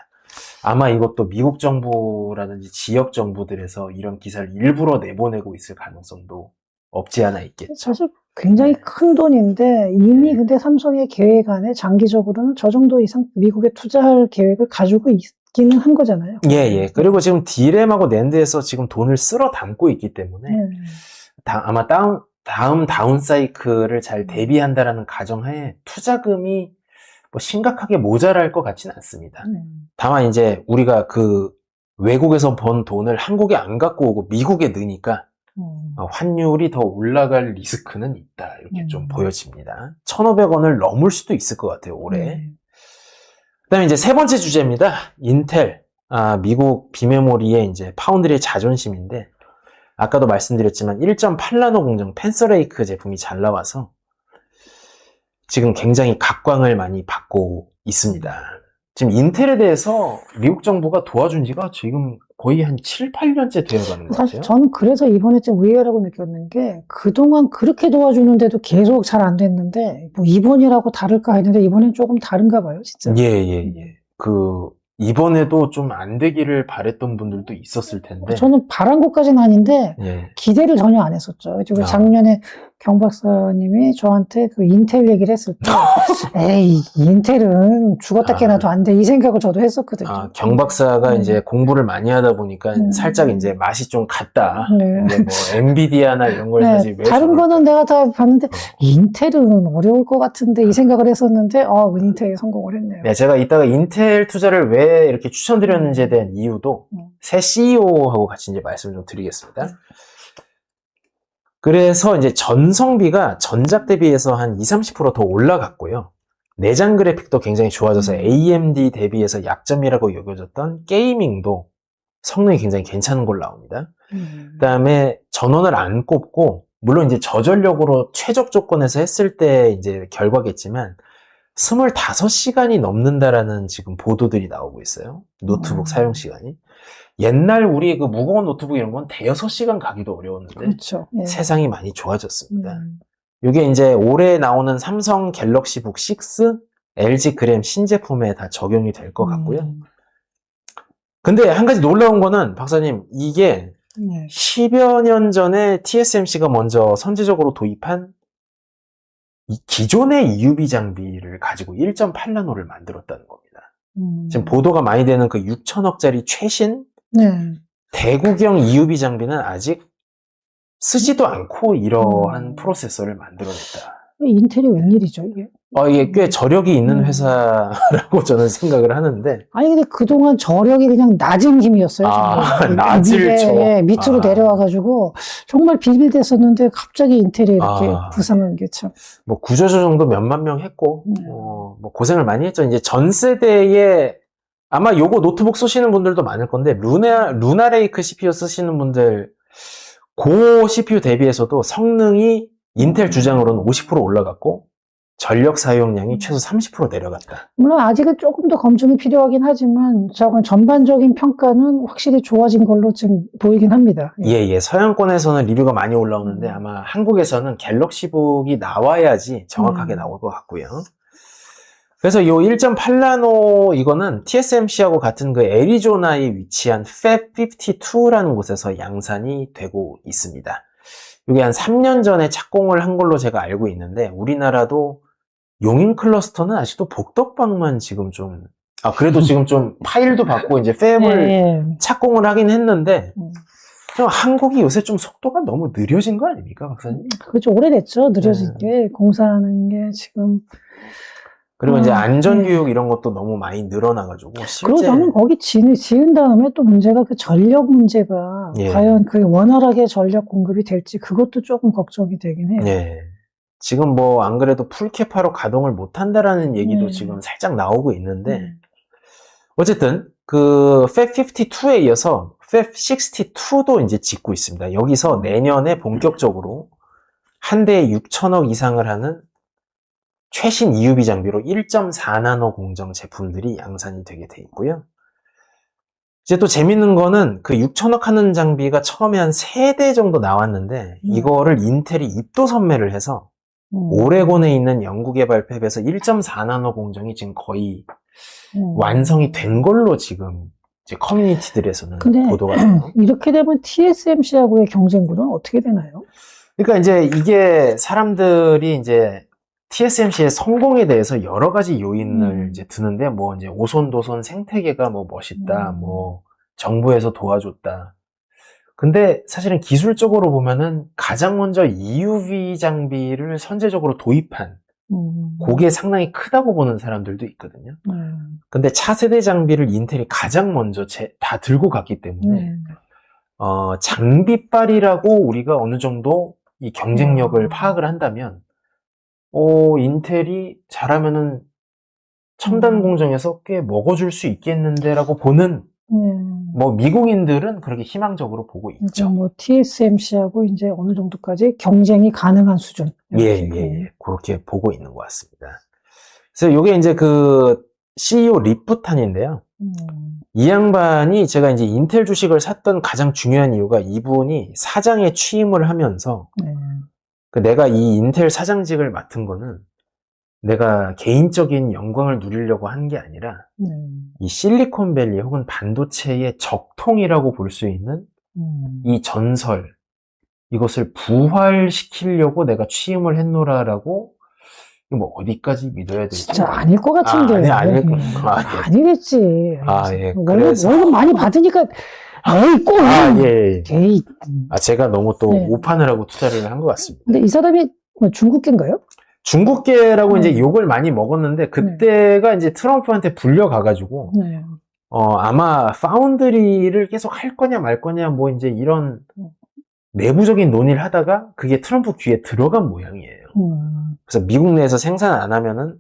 아마 이것도 미국 정부라든지 지역 정부들에서 이런 기사를 일부러 내보내고 있을 가능성도 없지 않아 있겠죠. 사실 굉장히 큰 돈인데 이미 근데 삼성의 계획 안에 장기적으로는 저 정도 이상 미국에 투자할 계획을 가지고 있기는 한 거잖아요. 예. 그리고 지금 D램하고 낸드에서 지금 돈을 쓸어 담고 있기 때문에 아마 다음 다운 사이클을 잘 대비한다라는 가정하에 투자금이 뭐 심각하게 모자랄 것 같지는 않습니다. 다만 이제 우리가 그 외국에서 번 돈을 한국에 안 갖고 오고 미국에 넣으니까 환율이 더 올라갈 리스크는 있다. 이렇게 좀 보여집니다. 1,500원을 넘을 수도 있을 것 같아요, 올해. 그 다음에 이제 세 번째 주제입니다. 인텔. 미국 비메모리의 이제 파운드리의 자존심인데, 아까도 말씀드렸지만 1.8나노 공정 펜서레이크 제품이 잘 나와서 지금 굉장히 각광을 많이 받고 있습니다. 지금 인텔에 대해서 미국 정부가 도와준 지가 지금 거의 한 7, 8년째 되어가는 것 사실 같아요. 저는 그래서 이번에 좀 의외라고 느꼈는 게 그동안 그렇게 도와주는데도 계속 잘 안 됐는데 뭐 이번이라고 다를까 했는데 이번엔 조금 다른가 봐요, 진짜. 예. 이번에도 좀 안 되기를 바랬던 분들도 있었을 텐데. 저는 바란 것까지는 아닌데 예. 기대를 전혀 안 했었죠. 그리고 작년에 경 박사님이 저한테 그 인텔 얘기를 했을 때 에이 인텔은 죽었다 깨나도 안 돼 이 생각을 저도 했었거든요. 경 박사가 이제 공부를 많이 하다 보니까 살짝 이제 맛이 좀 갔다. 이제 뭐 엔비디아나 이런 걸 사실 왜 다른 거는 내가 다 봤는데 인텔은 어려울 것 같은데 이 생각을 했었는데 인텔이 성공을 했네요. 네, 제가 이따가 인텔 투자를 왜 이렇게 추천드렸는지에 대한 이유도 새 CEO하고 같이 이제 말씀을 좀 드리겠습니다. 그래서 이제 전성비가 전작 대비해서 한 20-30% 더 올라갔고요. 내장 그래픽도 굉장히 좋아져서 AMD 대비해서 약점이라고 여겨졌던 게이밍도 성능이 굉장히 괜찮은 걸로 나옵니다. 그 다음에 전원을 안 꼽고, 물론 이제 저전력으로 최적 조건에서 했을 때 이제 결과겠지만, 25시간이 넘는다라는 지금 보도들이 나오고 있어요. 노트북 사용 시간이. 옛날 우리 그 무거운 노트북 이런 건 대여섯 시간 가기도 어려웠는데 그렇죠. 예. 세상이 많이 좋아졌습니다. 이게 이제 올해 나오는 삼성 갤럭시북 6, LG 그램 신제품에 다 적용이 될 것 같고요. 근데 한 가지 놀라운 거는 박사님 이게 10여 년 전에 TSMC가 먼저 선제적으로 도입한 이 기존의 EUV 장비를 가지고 1.8나노를 만들었다는 겁니다. 지금 보도가 많이 되는 그 6천억짜리 최신 대구경 EUV 장비는 아직 쓰지도 않고 이러한 프로세서를 만들어냈다. 인텔이 웬일이죠, 이게? 이게 꽤 저력이 있는 회사라고 저는 생각을 하는데. 아니, 근데 그동안 저력이 그냥 낮은 힘이었어요. 낮을 쳐. 밑으로 내려와가지고, 정말 비빌댔었는데, 갑자기 인텔이 이렇게 부상한 게 참. 뭐, 구조조 정도 몇만 명 했고, 뭐, 고생을 많이 했죠. 이제 전 세대에, 아마 요거 노트북 쓰시는 분들도 많을 건데, 루나레이크 CPU 쓰시는 분들, 고 CPU 대비해서도 성능이 인텔 주장으로는 50% 올라갔고 전력 사용량이 최소 30% 내려갔다. 물론 아직은 조금 더 검증이 필요하긴 하지만 저건 전반적인 평가는 확실히 좋아진 걸로 지금 보이긴 합니다. 예. 서양권에서는 리뷰가 많이 올라오는데 아마 한국에서는 갤럭시북이 나와야지 정확하게 나올 것 같고요. 그래서 이 1.8나노 이거는 TSMC하고 같은 그 애리조나에 위치한 Fab52라는 곳에서 양산이 되고 있습니다. 이게 한 3년 전에 착공을 한 걸로 제가 알고 있는데 우리나라도 용인 클러스터는 아직도 복덕방만 지금 좀 그래도 지금 좀 파일도 받고 이제 팹을 착공을 하긴 했는데 좀 한국이 요새 좀 속도가 너무 느려진 거 아닙니까, 박사님? 그렇죠. 오래됐죠. 느려진 게 공사하는 게 지금. 그리고 이제 안전교육 이런 것도 너무 많이 늘어나가지고 그리고 저는 거기 지은 다음에 또 문제가 그 전력 문제가 과연 그 원활하게 전력 공급이 될지 그것도 조금 걱정이 되긴 해요. 예. 지금 뭐 안 그래도 풀캐파로 가동을 못 한다라는 얘기도 지금 살짝 나오고 있는데 어쨌든 그 Fab52에 이어서 Fab62도 이제 짓고 있습니다. 여기서 내년에 본격적으로 한 대에 6천억 이상을 하는 최신 EUV 장비로 1.4나노 공정 제품들이 양산이 되게 돼 있고요. 이제 또 재밌는 거는 그 6천억 하는 장비가 처음에 한 3대 정도 나왔는데 이거를 인텔이 입도 선매를 해서 오레곤에 있는 연구개발 팹에서 1.4나노 공정이 지금 거의 완성이 된 걸로 지금 이제 커뮤니티들에서는 보도가 돼요. 이렇게 되면 TSMC하고의 경쟁구는 어떻게 되나요? 그러니까 이제 이게 사람들이 이제 TSMC의 성공에 대해서 여러 가지 요인을 이제 드는데, 뭐 이제 오손도손 생태계가 뭐 멋있다, 뭐 정부에서 도와줬다. 근데 사실은 기술적으로 보면은 가장 먼저 EUV 장비를 선제적으로 도입한 그게 상당히 크다고 보는 사람들도 있거든요. 근데 차세대 장비를 인텔이 가장 먼저 다 들고 갔기 때문에 장비빨이라고 우리가 어느 정도 이 경쟁력을 파악을 한다면 인텔이 잘하면은 첨단 공정에서 꽤 먹어줄 수 있겠는데라고 보는 뭐 미국인들은 그렇게 희망적으로 보고 있죠. 뭐 TSMC하고 이제 어느 정도까지 경쟁이 가능한 수준. 예. 그렇게 보고 있는 것 같습니다. 그래서 요게 이제 그 CEO 리프탄인데요. 이 양반이 제가 이제 인텔 주식을 샀던 가장 중요한 이유가 이분이 사장에 취임을 하면서 내가 이 인텔 사장직을 맡은 거는 내가 개인적인 영광을 누리려고 한 게 아니라 이 실리콘밸리 혹은 반도체의 적통이라고 볼 수 있는 이 전설 이것을 부활시키려고 내가 취임을 했노라라고 뭐 어디까지 믿어야 될지 진짜 아닐 것 같은데. 아니겠지. 예. 월급 많이 받으니까 에이 꼭 에이. 제가 너무 또 오판을 하고 투자를 한 것 같습니다. 근데 이 사람이 뭐 중국계인가요? 중국계라고 이제 욕을 많이 먹었는데 그때가 이제 트럼프한테 불려가가지고 아마 파운드리를 계속 할 거냐 말 거냐 뭐 이제 이런 내부적인 논의를 하다가 그게 트럼프 귀에 들어간 모양이에요. 그래서 미국 내에서 생산 안 하면은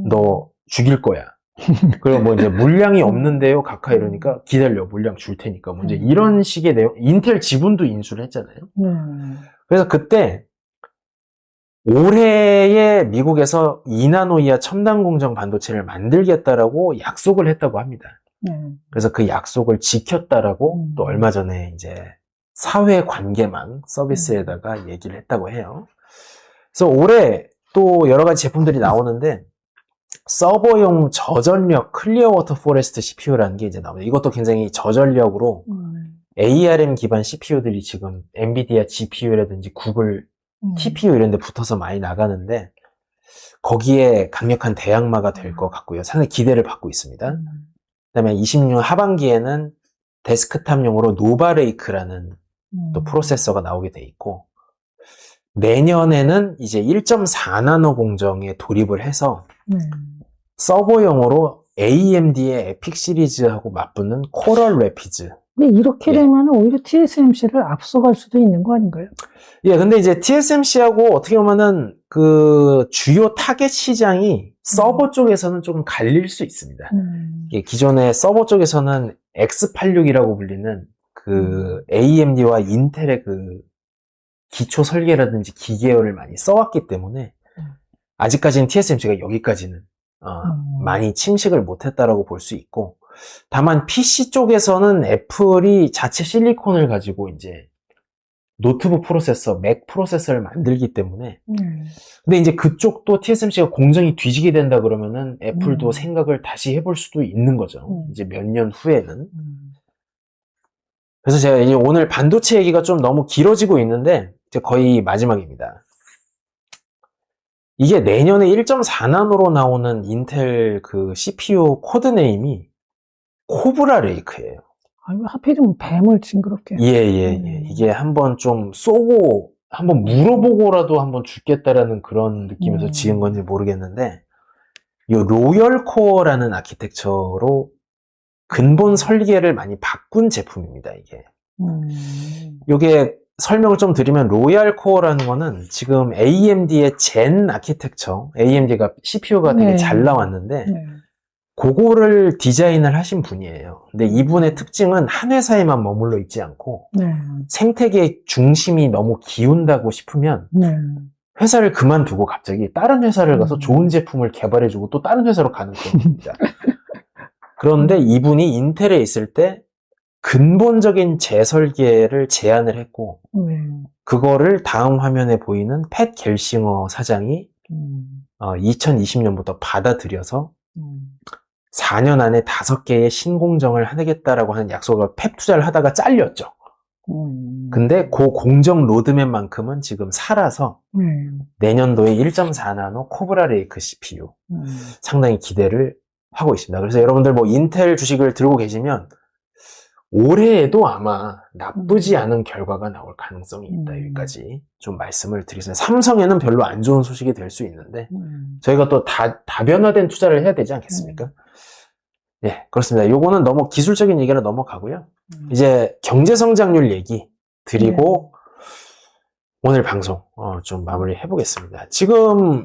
너 죽일 거야. 그리고 뭐 이제 물량이 없는데요, 각하 이러니까 기다려, 물량 줄 테니까. 뭐 이제 이런 식의 내용, 인텔 지분도 인수를 했잖아요. 그래서 그때 올해에 미국에서 2나노 이하 첨단 공정 반도체를 만들겠다라고 약속을 했다고 합니다. 그래서 그 약속을 지켰다라고 또 얼마 전에 이제 사회 관계망 서비스에다가 얘기를 했다고 해요. 그래서 올해 또 여러 가지 제품들이 나오는데 서버용 저전력 클리어 워터 포레스트 CPU라는 게 이제 나옵니다. 이것도 굉장히 저전력으로 ARM 기반 CPU들이 지금 엔비디아 GPU라든지 구글 TPU 이런 데 붙어서 많이 나가는데 거기에 강력한 대항마가 될 것 같고요. 상당히 기대를 받고 있습니다. 그다음에 26년 하반기에는 데스크탑용으로 노바레이크라는 또 프로세서가 나오게 돼 있고 내년에는 이제 1.4나노 공정에 돌입을 해서 서버용으로 AMD의 에픽 시리즈하고 맞붙는 코럴 래피즈. 근데 이렇게 되면 오히려 TSMC를 앞서갈 수도 있는 거 아닌가요? 예, 근데 이제 TSMC하고 어떻게 보면은 그 주요 타겟 시장이 서버 쪽에서는 조금 갈릴 수 있습니다. 기존의 서버 쪽에서는 X86이라고 불리는 그 AMD와 인텔의 그 기초 설계라든지 기계를 많이 써왔기 때문에 아직까지는 TSMC가 여기까지는 많이 침식을 못했다라고 볼 수 있고, 다만 PC 쪽에서는 애플이 자체 실리콘을 가지고 이제 노트북 프로세서, 맥 프로세서를 만들기 때문에, 근데 이제 그쪽도 TSMC가 공정이 뒤지게 된다 그러면은 애플도 생각을 다시 해볼 수도 있는 거죠. 이제 몇 년 후에는. 그래서 제가 이제 오늘 반도체 얘기가 좀 너무 길어지고 있는데, 이제 거의 마지막입니다. 이게 내년에 1.4나노로 나오는 인텔 그 CPU 코드네임이 코브라 레이크예요. 아니, 하필이면 뱀을 징그럽게. 예. 이게 한번 좀 쏘고, 한번 물어보고라도 한번 죽겠다라는 그런 느낌에서 지은 건지 모르겠는데, 이 로열 코어라는 아키텍처로 근본 설계를 많이 바꾼 제품입니다, 이게. 요게 설명을 좀 드리면, 로얄 코어라는 거는 지금 AMD의 젠 아키텍처, AMD가 CPU가 되게 잘 나왔는데, 그거를 디자인을 하신 분이에요. 근데 이분의 특징은 한 회사에만 머물러 있지 않고 생태계의 중심이 너무 기운다고 싶으면 회사를 그만두고 갑자기 다른 회사를 가서 좋은 제품을 개발해주고 또 다른 회사로 가는 겁니다. 그런데 이분이 인텔에 있을 때 근본적인 재설계를 제안을 했고 그거를 다음 화면에 보이는 팻 겔싱어 사장이 2020년부터 받아들여서 4년 안에 5개의 신공정을 하겠다라고 하는 약속을 팹 투자를 하다가 잘렸죠. 근데 그 공정 로드맵만큼은 지금 살아서 내년도에 1.4나노 코브라 레이크 CPU 상당히 기대를 하고 있습니다. 그래서 여러분들 뭐 인텔 주식을 들고 계시면 올해에도 아마 나쁘지 않은 결과가 나올 가능성이 있다. 여기까지 좀 말씀을 드리겠습니다. 삼성에는 별로 안 좋은 소식이 될 수 있는데 저희가 또 다변화된 투자를 해야 되지 않겠습니까? 네, 그렇습니다. 요거는 너무 기술적인 얘기로 넘어가고요. 이제 경제성장률 얘기 드리고 오늘 방송 좀 마무리 해보겠습니다. 지금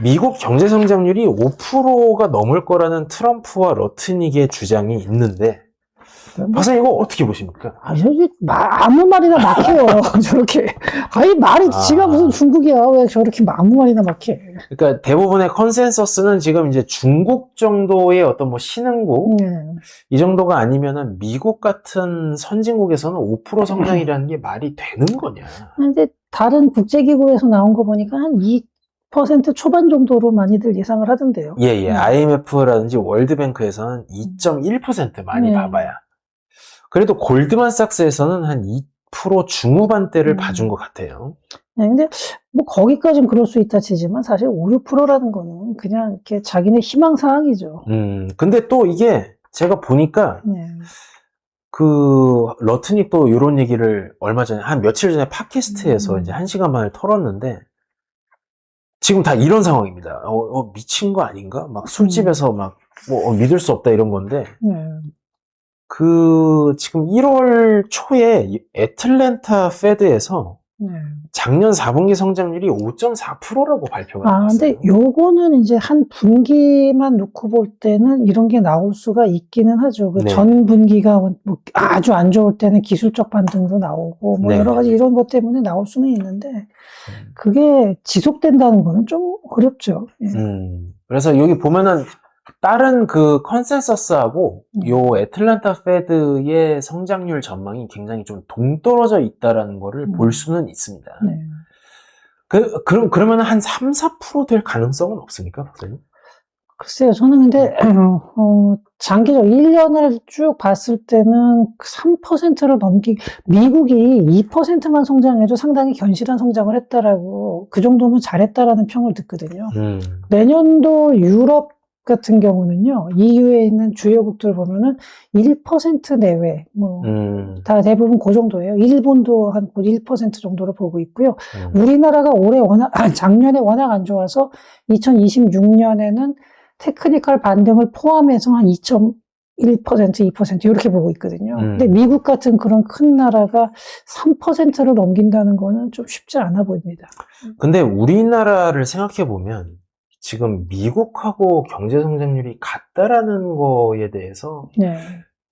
미국 경제성장률이 5%가 넘을 거라는 트럼프와 러트닉의 주장이 있는데 박사님 이거 어떻게 보십니까? 아무 말이나 막해요. 저렇게. 아니, 지가 무슨 중국이야. 왜 저렇게 아무 말이나 막해. 그러니까 대부분의 컨센서스는 지금 이제 중국 정도의 어떤 뭐 신흥국, 이 정도가 아니면은 미국 같은 선진국에서는 5% 성장이라는 게 말이 되는 거냐. 근데 다른 국제기구에서 나온 거 보니까 한 2% 초반 정도로 많이들 예상을 하던데요. 예. IMF라든지 월드뱅크에서는 2.1% 많이 봐봐야. 그래도 골드만삭스에서는 한 2% 중후반대를 봐준 것 같아요. 네, 근데 뭐 거기까지는 그럴 수 있다 치지만 사실 5, 6%라는 거는 그냥 이렇게 자기네 희망사항이죠. 근데 또 이게 제가 보니까 그 러트닉도 이런 얘기를 얼마 전에 한 며칠 전에 팟캐스트에서 이제 1시간 만에 털었는데 지금 다 이런 상황입니다. 미친 거 아닌가? 막 술집에서 막 뭐 믿을 수 없다 이런 건데 지금 1월 초에 애틀랜타 페드에서 작년 4분기 성장률이 5.4%라고 발표가 나왔어요. 근데 요거는 이제 한 분기만 놓고 볼 때는 이런 게 나올 수가 있기는 하죠. 전 분기가 뭐 아주 안 좋을 때는 기술적 반등도 나오고 뭐 여러 가지 이런 것 때문에 나올 수는 있는데 그게 지속된다는 거는 좀 어렵죠. 그래서 여기 보면은 다른 그 컨센서스하고 요 애틀랜타 페드의 성장률 전망이 굉장히 좀 동떨어져 있다라는 거를 볼 수는 있습니다. 그러면 한 3, 4% 될 가능성은 없습니까, 박사님? 글쎄요, 저는 근데, 장기적 1년을 쭉 봤을 때는 3%를 미국이 2%만 성장해도 상당히 견실한 성장을 했다라고, 그 정도면 잘했다라는 평을 듣거든요. 내년도 유럽 같은 경우는요, EU에 있는 주요국들 보면은 1% 내외, 다 대부분 그 정도예요. 일본도 한 1% 정도로 보고 있고요. 우리나라가 작년에 워낙 안 좋아서 2026년에는 테크니컬 반등을 포함해서 한 2.1%, 2% 이렇게 보고 있거든요. 근데 미국 같은 그런 큰 나라가 3%를 넘긴다는 거는 좀 쉽지 않아 보입니다. 근데 우리나라를 생각해 보면 지금 미국하고 경제 성장률이 같다라는 거에 대해서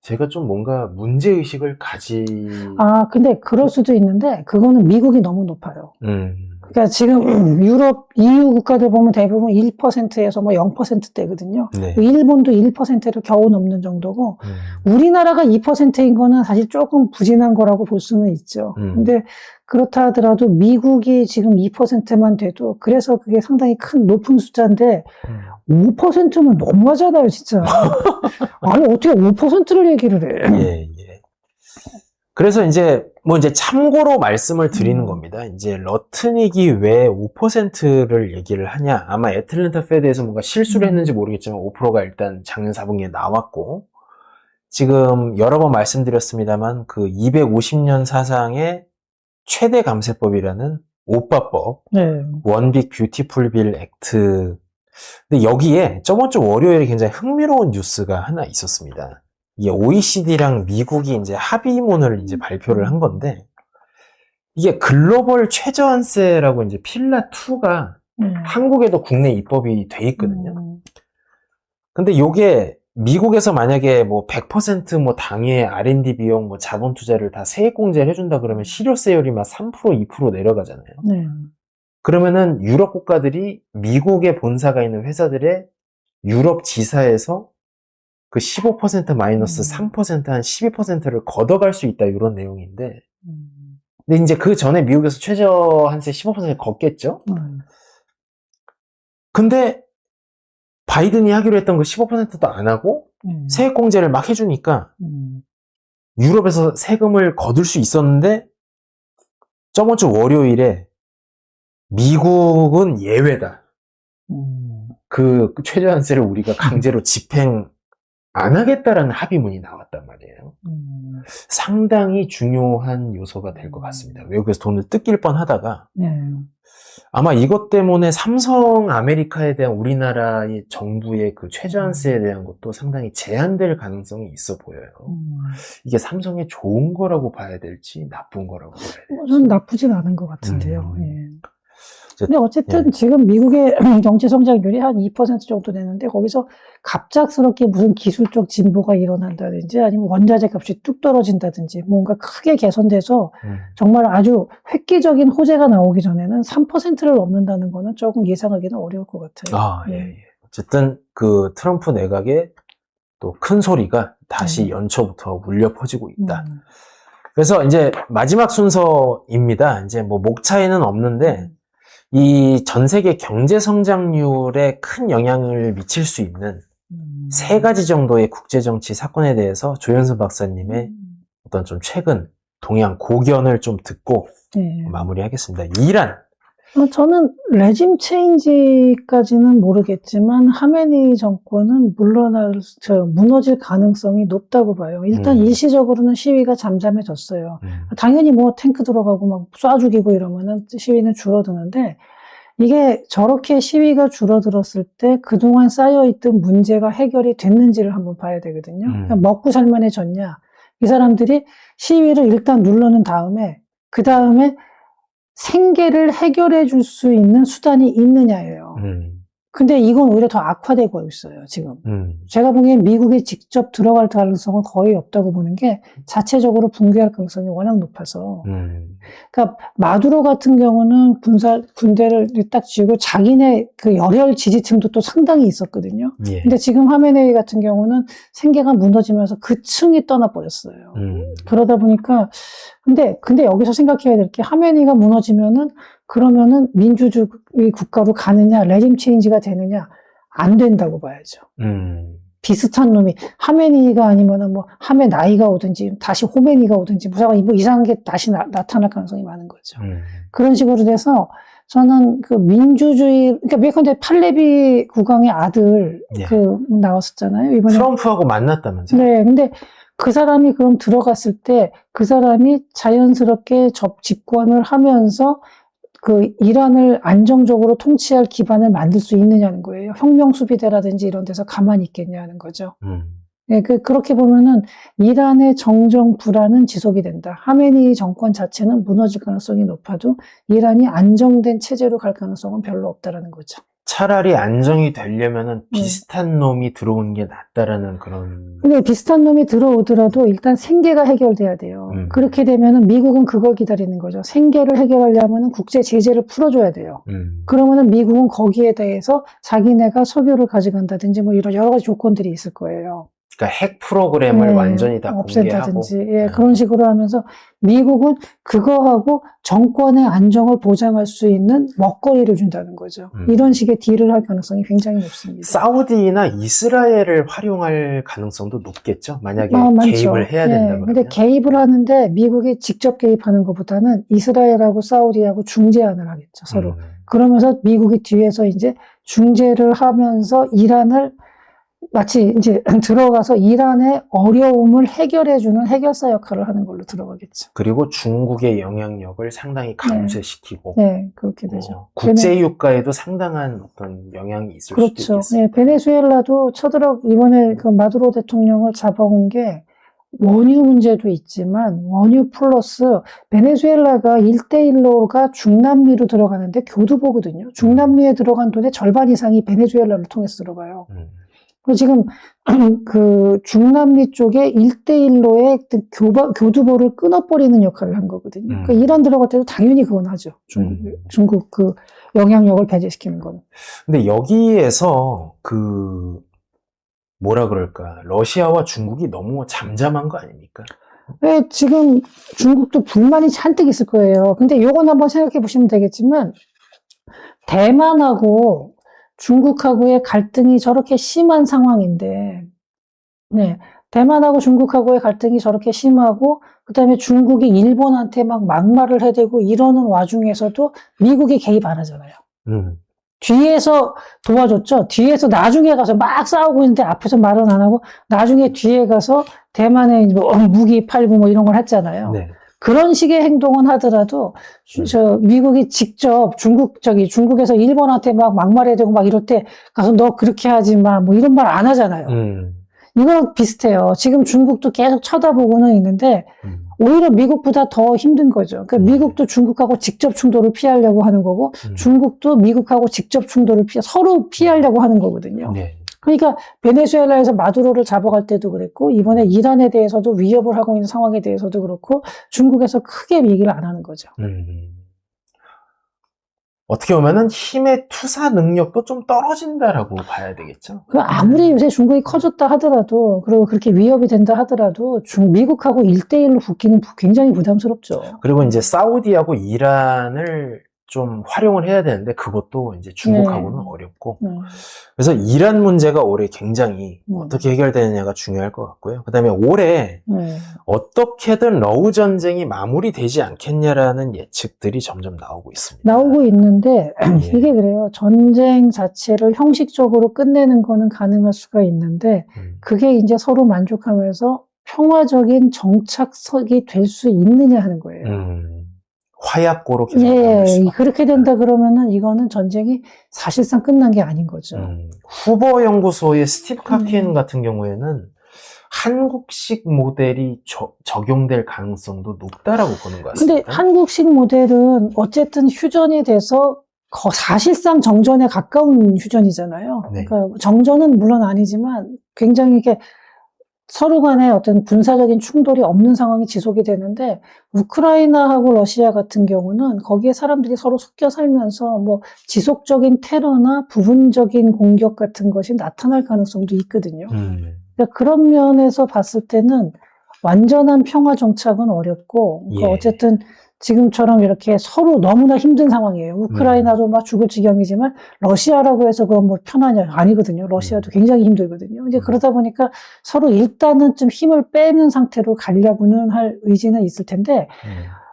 제가 좀 뭔가 문제의식을 근데 그럴 수도 있는데, 그거는 미국이 너무 높아요. 그러니까 지금 유럽, EU 국가들 보면 대부분 1%에서 뭐 0%대거든요. 네. 일본도 1%를 겨우 넘는 정도고, 우리나라가 2%인 거는 사실 조금 부진한 거라고 볼 수는 있죠. 근데 그렇다 하더라도 미국이 지금 2%만 돼도, 그래서 그게 상당히 큰 높은 숫자인데, 5%면 너무하잖아요, 진짜. 아니, 어떻게 5%를 얘기를 해? 예. 그래서 이제 참고로 말씀을 드리는 겁니다. 이제 러트닉이 왜 5%를 얘기를 하냐? 아마 애틀랜타 페드에서 뭔가 실수를 했는지 모르겠지만 5%가 일단 작년 4분기에 나왔고, 지금 여러 번 말씀드렸습니다만 그 250년 사상의 최대 감세법이라는 오빠법, 네. 원빅 뷰티풀 빌 액트. 근데 여기에 저번 주 월요일에 굉장히 흥미로운 뉴스가 하나 있었습니다. 이게 OECD랑 미국이 이제 합의문을 이제 발표를 한 건데, 이게 글로벌 최저한세라고 이제 필라 2가 한국에도 국내 입법이 돼 있거든요. 근데 요게 미국에서 만약에 뭐 100% 뭐 당해 R&D 비용 뭐 자본 투자를 다 세액 공제를 해준다 그러면 실효세율이 막 3% 2% 내려가잖아요. 네. 그러면은 유럽 국가들이 미국에 본사가 있는 회사들의 유럽 지사에서 그 15% 마이너스 3% 한 12%를 걷어갈 수 있다, 이런 내용인데. 근데 이제 그 전에 미국에서 최저한세 15% 걷겠죠? 근데 바이든이 하기로 했던 그 15%도 안 하고 세액 공제를 막 해주니까 유럽에서 세금을 거둘 수 있었는데, 저번 주 월요일에 미국은 예외다. 그 최저한세를 우리가 강제로 집행 안 하겠다라는 합의문이 나왔단 말이에요. 상당히 중요한 요소가 될 것 같습니다. 외국에서 돈을 뜯길 뻔하다가 아마 이것 때문에 삼성 아메리카에 대한 우리나라의 정부의 그 최저한세에 대한 것도 상당히 제한될 가능성이 있어 보여요. 이게 삼성에 좋은 거라고 봐야 될지 나쁜 거라고 봐야 될지. 저는 나쁘진 않은 것 같은데요. 예. 이제, 근데 어쨌든 지금 미국의 경제 성장률이 한 2% 정도 되는데, 거기서 갑작스럽게 무슨 기술적 진보가 일어난다든지 아니면 원자재 값이 뚝 떨어진다든지 뭔가 크게 개선돼서 정말 아주 획기적인 호재가 나오기 전에는 3%를 넘는다는 거는 조금 예상하기는 어려울 것 같아요. 예. 어쨌든 그 트럼프 내각의 또 큰 소리가 다시 연초부터 울려 퍼지고 있다. 그래서 이제 마지막 순서입니다. 이제 뭐 목 차이는 없는데, 이 전 세계 경제 성장률에 큰 영향을 미칠 수 있는 세 가지 정도의 국제정치 사건에 대해서 조현선 박사님의 어떤 좀 최근 동향 고견을 좀 듣고 마무리하겠습니다. 이란. 저는 레짐 체인지까지는 모르겠지만 하메니 정권은 무너질 가능성이 높다고 봐요. 일단 일시적으로는 시위가 잠잠해졌어요. 당연히 뭐 탱크 들어가고 막 쏴 죽이고 이러면은 시위는 줄어드는데, 이게 저렇게 시위가 줄어들었을 때 그동안 쌓여있던 문제가 해결이 됐는지를 한번 봐야 되거든요. 그러니까 먹고 살만해졌냐. 이 사람들이 시위를 일단 눌러놓은 다음에 그 다음에 생계를 해결해 줄 수 있는 수단이 있느냐예요. 근데 이건 오히려 더 악화되고 있어요, 지금. 제가 보기엔 미국에 직접 들어갈 가능성은 거의 없다고 보는 게, 자체적으로 붕괴할 가능성이 워낙 높아서. 그러니까 마두로 같은 경우는 군대를 딱 쥐고 자기네 그 열혈 지지층도 또 상당히 있었거든요. 근데 지금 하메네이 같은 경우는 생계가 무너지면서 그 층이 떠나버렸어요. 그러다 보니까, 근데 여기서 생각해야 될 게, 하메네이가 무너지면은 그러면은 민주주의 국가로 가느냐, 레짐 체인지가 되느냐, 안 된다고 봐야죠. 비슷한 놈이 하메니가 아니면은 뭐 하메나이가 오든지 다시 호메니가 오든지 뭐 이상한 게 다시 나타날 가능성이 많은 거죠. 그런 식으로 돼서 저는 그 민주주의, 그러니까 예컨대 팔레비 국왕의 아들 나왔었잖아요, 이번에. 트럼프하고 만났다면서요? 네, 근데 그 사람이 그럼 들어갔을 때 그 사람이 자연스럽게 집권을 하면서 그 이란을 안정적으로 통치할 기반을 만들 수 있느냐는 거예요. 혁명 수비대라든지 이런 데서 가만히 있겠냐는 거죠. 네, 그렇게 보면은 이란의 정정 불안은 지속이 된다. 하메니 정권 자체는 무너질 가능성이 높아도 이란이 안정된 체제로 갈 가능성은 별로 없다라는 거죠. 차라리 안정이 되려면은 비슷한 놈이 들어오는 게 낫다라는 그런. 근데 비슷한 놈이 들어오더라도 일단 생계가 해결돼야 돼요. 그렇게 되면은 미국은 그걸 기다리는 거죠. 생계를 해결하려면은 국제 제재를 풀어줘야 돼요. 그러면은 미국은 거기에 대해서 자기네가 석유를 가져간다든지 뭐 이런 여러 가지 조건들이 있을 거예요. 그러니까 핵 프로그램을 완전히 다 없앤다든지, 공개하고. 그런 식으로 하면서 미국은 그거하고 정권의 안정을 보장할 수 있는 먹거리를 준다는 거죠. 이런 식의 딜을 할 가능성이 굉장히 높습니다. 사우디나 이스라엘을 활용할 가능성도 높겠죠? 만약에 개입을 해야 된다 그러면. 근데 개입을 하는데 미국이 직접 개입하는 것보다는 이스라엘하고 사우디하고 중재안을 하겠죠, 서로. 그러면서 미국이 뒤에서 이제 중재를 하면서 이란을 마치 이제 들어가서 이란의 어려움을 해결해주는 해결사 역할을 하는 걸로 들어가겠죠. 그리고 중국의 영향력을 상당히 감쇄시키고. 그렇게 되죠. 국제유가에도 상당한 어떤 영향이 있을 수도 있겠습니다. 베네수엘라도 이번에 그 마두로 대통령을 잡아온 게 원유 문제도 있지만 원유 플러스 베네수엘라가 1대1로가 중남미로 들어가는데 교두보거든요. 중남미에 들어간 돈의 절반 이상이 베네수엘라를 통해서 들어가요. 지금 그 중남미 쪽에 1대1로의 교두보를 끊어버리는 역할을 한 거거든요. 그러니까 이란 들어갈 때도 당연히 그건 하죠. 중국 그 영향력을 배제시키는 거는. 근데 여기에서 뭐라 그럴까, 러시아와 중국이 너무 잠잠한 거 아닙니까? 왜 지금 중국도 불만이 잔뜩 있을 거예요. 근데 요건 한번 생각해 보시면 되겠지만 대만하고 중국하고의 갈등이 저렇게 심한 상황인데, 대만하고 중국하고의 갈등이 저렇게 심하고, 그 다음에 중국이 일본한테 막 막말을 해대고 이러는 와중에서도 미국이 개입 안 하잖아요. 뒤에서 도와줬죠. 뒤에서 나중에 가서 막 싸우고 있는데 앞에서 말은 안 하고, 나중에 뒤에 가서 대만에 뭐 무기 팔고 뭐 이런 걸 했잖아요. 그런 식의 행동은 하더라도, 미국이 직접 중국에서 일본한테 막 막말해야 되고 막 이럴 때 가서 너 그렇게 하지 마, 뭐 이런 말 안 하잖아요. 이거랑 비슷해요. 지금 중국도 계속 쳐다보고는 있는데, 오히려 미국보다 더 힘든 거죠. 그러니까 미국도 중국하고 직접 충돌을 피하려고 하는 거고, 중국도 미국하고 직접 충돌을 서로 피하려고 하는 거거든요. 그러니까 베네수엘라에서 마두로를 잡아갈 때도 그랬고 이번에 이란에 대해서도 위협을 하고 있는 상황에 대해서도 그렇고 중국에서 크게 얘기를 안 하는 거죠. 어떻게 보면은 힘의 투사 능력도 좀 떨어진다라고 봐야 되겠죠. 아무리 요새 중국이 커졌다 하더라도 그리고 그렇게 위협이 된다 하더라도 미국하고 1대1로 붙기는 굉장히 부담스럽죠. 그리고 이제 사우디하고 이란을 좀 활용을 해야 되는데 그것도 이제 중국하고는 어렵고 그래서 이란 문제가 올해 굉장히 어떻게 해결되느냐가 중요할 것 같고요. 그 다음에 올해 어떻게든 러우 전쟁이 마무리되지 않겠냐라는 예측들이 점점 나오고 있습니다. 나오고 있는데 이게 그래요. 전쟁 자체를 형식적으로 끝내는 거는 가능할 수가 있는데 그게 이제 서로 만족하면서 평화적인 정착석이 될 수 있느냐 하는 거예요. 화약고로 계속 남을 수밖에 그렇게 된다 그러면은 이거는 전쟁이 사실상 끝난 게 아닌 거죠. 후보 연구소의 스티브 카킨 같은 경우에는 한국식 모델이 적용될 가능성도 높다라고 보는 것 같습니다. 근데 한국식 모델은 어쨌든 휴전이 돼서 사실상 정전에 가까운 휴전이잖아요. 그러니까 정전은 물론 아니지만 굉장히 이렇게 서로 간에 어떤 군사적인 충돌이 없는 상황이 지속이 되는데 우크라이나하고 러시아 같은 경우는 거기에 사람들이 서로 섞여 살면서 뭐 지속적인 테러나 부분적인 공격 같은 것이 나타날 가능성도 있거든요. 그러니까 그런 면에서 봤을 때는 완전한 평화 정착은 어렵고 어쨌든 지금처럼 이렇게 서로 너무나 힘든 상황이에요. 우크라이나도 막 죽을 지경이지만 러시아라고 해서 그건 뭐 편하냐? 아니거든요. 러시아도 굉장히 힘들거든요. 이제 그러다 보니까 서로 일단은 좀 힘을 빼는 상태로 가려고는 할 의지는 있을 텐데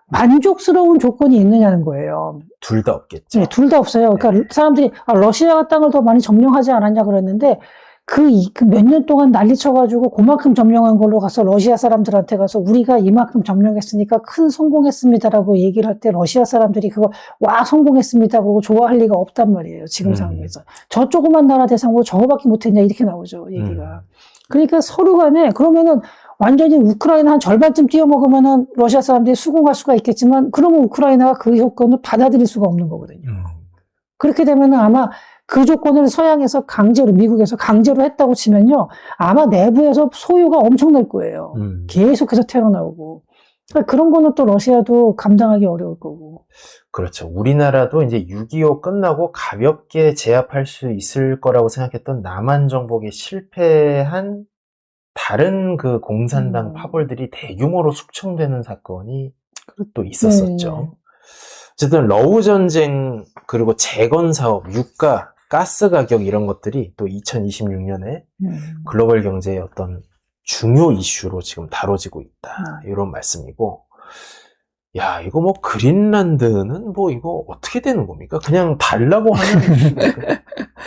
만족스러운 조건이 있느냐는 거예요. 둘 다 없겠죠. 둘 다 없어요. 그러니까 사람들이 러시아가 땅을 더 많이 점령하지 않았냐 그랬는데 그 몇 년 동안 난리 쳐가지고 그만큼 점령한 걸로 가서 러시아 사람들한테 가서 우리가 이만큼 점령했으니까 큰 성공했습니다라고 얘기를 할 때 러시아 사람들이 그거 와 성공했습니다고 좋아할 리가 없단 말이에요. 지금 상황에서. 저 조그만 나라 대상으로 저거밖에 못했냐 이렇게 나오죠. 얘기가. 그러니까 서로 간에 그러면은 완전히 우크라이나 한 절반쯤 뛰어먹으면은 러시아 사람들이 수긍할 수가 있겠지만 그러면 우크라이나가 그 조건을 받아들일 수가 없는 거거든요. 그렇게 되면은 아마 그 조건을 서양에서 강제로, 미국에서 강제로 했다고 치면요. 아마 내부에서 소요가 엄청날 거예요. 계속해서 테러나오고. 그러니까 그런 거는 또 러시아도 감당하기 어려울 거고. 그렇죠. 우리나라도 이제 6.25 끝나고 가볍게 제압할 수 있을 거라고 생각했던 남한 정복에 실패한 다른 그 공산당 파벌들이 대규모로 숙청되는 사건이 또 있었었죠. 어쨌든 러우 전쟁 그리고 재건 사업, 유가, 가스 가격 이런 것들이 또 2026년에 글로벌 경제의 어떤 중요 이슈로 지금 다뤄지고 있다. 이런 말씀이고, 야, 이거 뭐 그린란드는 뭐 이거 어떻게 되는 겁니까? 그냥 달라고 하면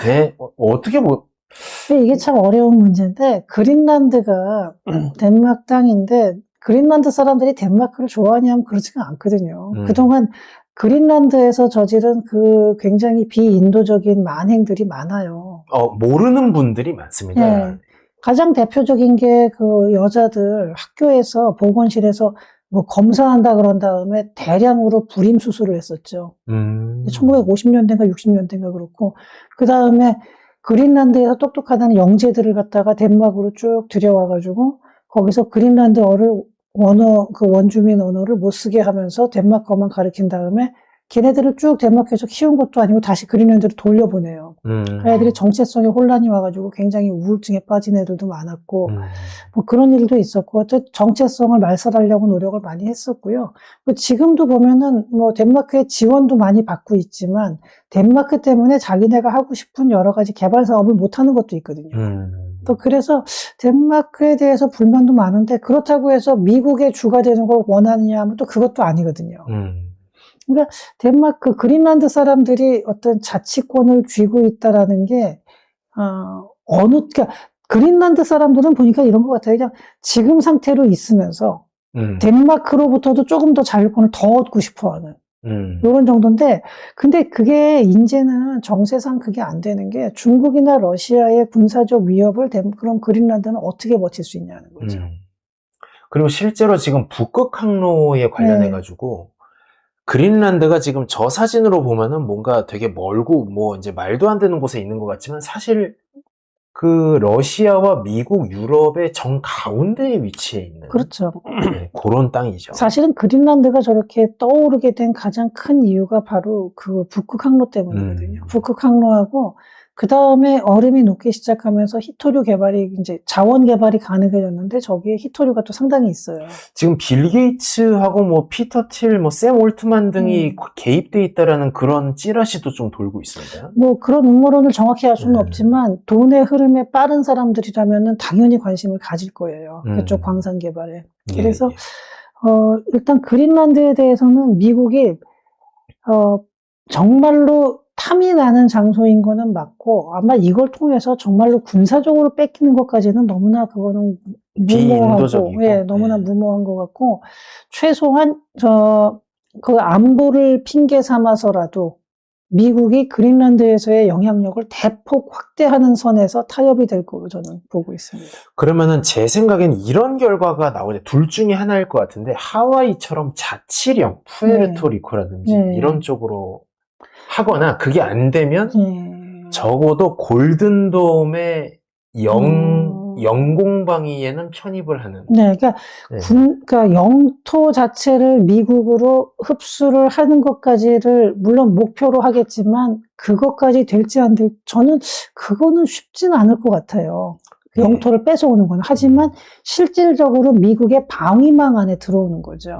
네, 어떻게 뭐 이게 참 어려운 문제인데, 그린란드가 덴마크 땅인데, 그린란드 사람들이 덴마크를 좋아하냐면 그렇지가 않거든요. 그동안 그린란드에서 저지른 그 굉장히 비인도적인 만행들이 많아요. 모르는 분들이 많습니다. 네. 가장 대표적인 게 그 여자들 학교에서 보건실에서 뭐 검사한다 그런 다음에 대량으로 불임 수술을 했었죠. 1950년대인가 60년대인가 그렇고, 그 다음에 그린란드에서 똑똑하다는 영재들을 갖다가 덴마크로 쭉 들여와가지고 거기서 그린란드어를 그 원주민 언어를 못 쓰게 하면서 덴마크어만 가르친 다음에 걔네들을 쭉 덴마크에서 키운 것도 아니고 다시 그린란드로 돌려보내요. 애들이 정체성에 혼란이 와가지고 굉장히 우울증에 빠진 애들도 많았고, 뭐 그런 일도 있었고, 정체성을 말살하려고 노력을 많이 했었고요. 지금도 보면은 뭐 덴마크의 지원도 많이 받고 있지만, 덴마크 때문에 자기네가 하고 싶은 여러 가지 개발 사업을 못 하는 것도 있거든요. 또 그래서 덴마크에 대해서 불만도 많은데, 그렇다고 해서 미국의 주가 되는 걸 원하느냐 하면 또 그것도 아니거든요. 그러니까 덴마크, 그린란드 사람들이 어떤 자치권을 쥐고 있다라는 게, 그러니까 그린란드 사람들은 보니까 이런 것 같아요. 그냥 지금 상태로 있으면서 덴마크로부터도 조금 더 자율권을 더 얻고 싶어 하는. 이런 정도인데, 근데 그게 이제는 정세상 그게 안 되는 게 중국이나 러시아의 군사적 위협을 그럼 그린란드는 어떻게 버틸 수 있냐는 거죠. 그리고 실제로 지금 북극 항로에 관련해가지고, 그린란드가 지금 저 사진으로 보면은 뭔가 되게 멀고 뭐 이제 말도 안 되는 곳에 있는 것 같지만 사실 그 러시아와 미국, 유럽의 정 가운데에 위치해 있는 그렇죠. 네, 그런 땅이죠. 사실은 그린란드가 저렇게 떠오르게 된 가장 큰 이유가 바로 그 북극 항로 때문이거든요. 북극 항로하고 그 다음에 얼음이 녹기 시작하면서 히토류 개발이 이제 자원 개발이 가능해졌는데 저기에 히토류가 또 상당히 있어요. 지금 빌 게이츠하고 뭐 피터 틸, 뭐 샘 올트만 등이 개입돼 있다라는 그런 찌라시도 좀 돌고 있습니다. 뭐 그런 음모론을 정확히 할 수는 없지만 돈의 흐름에 빠른 사람들이라면은 당연히 관심을 가질 거예요. 그쪽 광산 개발에. 그래서 일단 그린란드에 대해서는 미국이 정말로 탐이 나는 장소인 거는 맞고 아마 이걸 통해서 정말로 군사적으로 뺏기는 것까지는 너무나 그거는 무모하고 너무나 무모한 것 같고 최소한 그 안보를 핑계 삼아서라도 미국이 그린란드에서의 영향력을 대폭 확대하는 선에서 타협이 될 거로 저는 보고 있습니다. 그러면은 제 생각엔 이런 결과가 나오네. 둘 중에 하나일 것 같은데 하와이처럼 자치령, 푸에르토리코라든지 이런 쪽으로 하거나 그게 안 되면 적어도 골든돔의 영공방위에는 편입을 하는. 그러니까 영토 자체를 미국으로 흡수를 하는 것까지를 물론 목표로 하겠지만 그것까지 될지 안 될지 저는 그거는 쉽지는 않을 것 같아요. 영토를 뺏어오는 건. 하지만 실질적으로 미국의 방위망 안에 들어오는 거죠.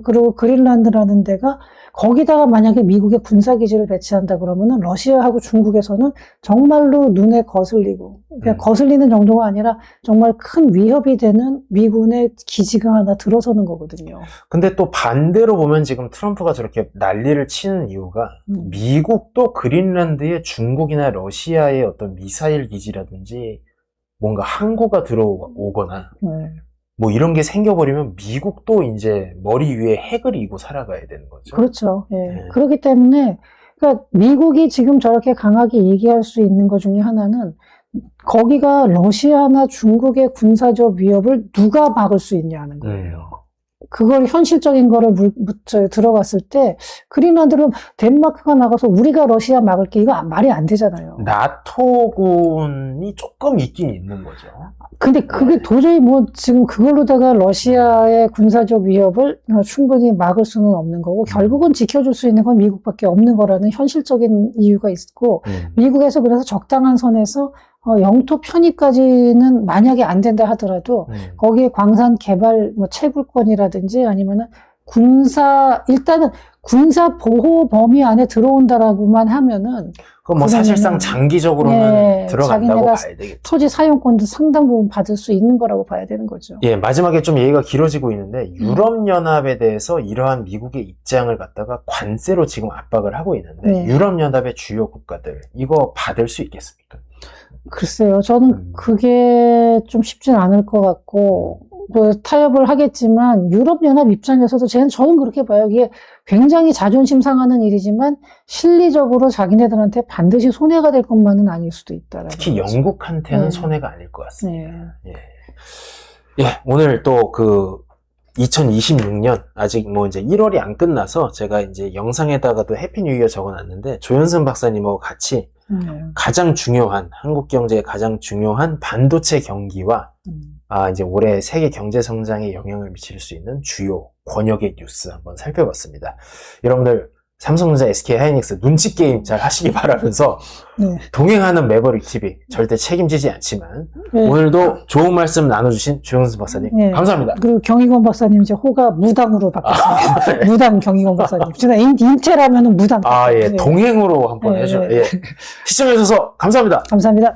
그리고 그린란드라는 데가 거기다가 만약에 미국의 군사기지를 배치한다 그러면은 러시아하고 중국에서는 정말로 눈에 거슬리고, 그냥 거슬리는 정도가 아니라 정말 큰 위협이 되는 미군의 기지가 하나 들어서는 거거든요. 근데 또 반대로 보면 지금 트럼프가 저렇게 난리를 치는 이유가 미국도 그린란드에 중국이나 러시아의 어떤 미사일 기지라든지 뭔가 항구가 들어오거나 뭐 이런 게 생겨버리면 미국도 이제 머리 위에 핵을 이고 살아가야 되는 거죠. 그렇죠. 그렇기 때문에 그러니까 미국이 지금 저렇게 강하게 얘기할 수 있는 것 중에 하나는 거기가 러시아나 중국의 군사적 위협을 누가 막을 수 있냐는 거예요. 그걸 현실적인 거를 들어갔을 때 그린란드는 덴마크가 나가서 우리가 러시아 막을 게 이거 말이 안 되잖아요. 나토군이 조금 있긴 있는 거죠. 근데 그게 도저히 뭐 지금 그걸로다가 러시아의 군사적 위협을 충분히 막을 수는 없는 거고 결국은 지켜줄 수 있는 건 미국밖에 없는 거라는 현실적인 이유가 있고 미국에서 그래서 적당한 선에서 영토 편입까지는 만약에 안 된다 하더라도 거기에 광산 개발 뭐 채굴권이라든지 아니면은 일단은 군사 보호 범위 안에 들어온다라고만 하면은 그건 뭐 사실상 장기적으로는 들어간다고 자기네가 봐야 되겠죠. 토지 사용권도 상당 부분 받을 수 있는 거라고 봐야 되는 거죠. 예, 마지막에 좀 얘기가 길어지고 있는데 유럽연합에 대해서 이러한 미국의 입장을 갖다가 관세로 지금 압박을 하고 있는데 유럽연합의 주요 국가들 이거 받을 수 있겠습니까? 글쎄요. 저는 그게 좀 쉽진 않을 것 같고 뭐 타협을 하겠지만 유럽연합 입장에서도 저는 그렇게 봐요. 이게 굉장히 자존심 상하는 일이지만 실리적으로 자기네들한테 반드시 손해가 될 것만은 아닐 수도 있다라는 특히 거죠. 영국한테는 손해가 아닐 것 같습니다. 예, 오늘 또 2026년 아직 뭐 이제 1월이 안 끝나서 제가 이제 영상에다가도 해피 뉴 이어 적어놨는데 조현선 박사님하고 같이 가장 중요한 한국 경제의 가장 중요한 반도체 경기와 이제 올해 세계 경제 성장에 영향을 미칠 수 있는 주요 권역의 뉴스 한번 살펴봤습니다. 여러분들 삼성전자, SK 하이닉스 눈치 게임 잘 하시기 바라면서 동행하는 매버릭 TV 절대 책임지지 않지만 오늘도 좋은 말씀 나눠주신 조영수 박사님 감사합니다. 그리고 경희권 박사님 이제 호가 무당으로 바뀌었습니다. 무당 경희권 박사님. 제가 인텔하면은 무당. 예, 동행으로 한번 해줘. 예. 시청해주셔서 감사합니다. 감사합니다.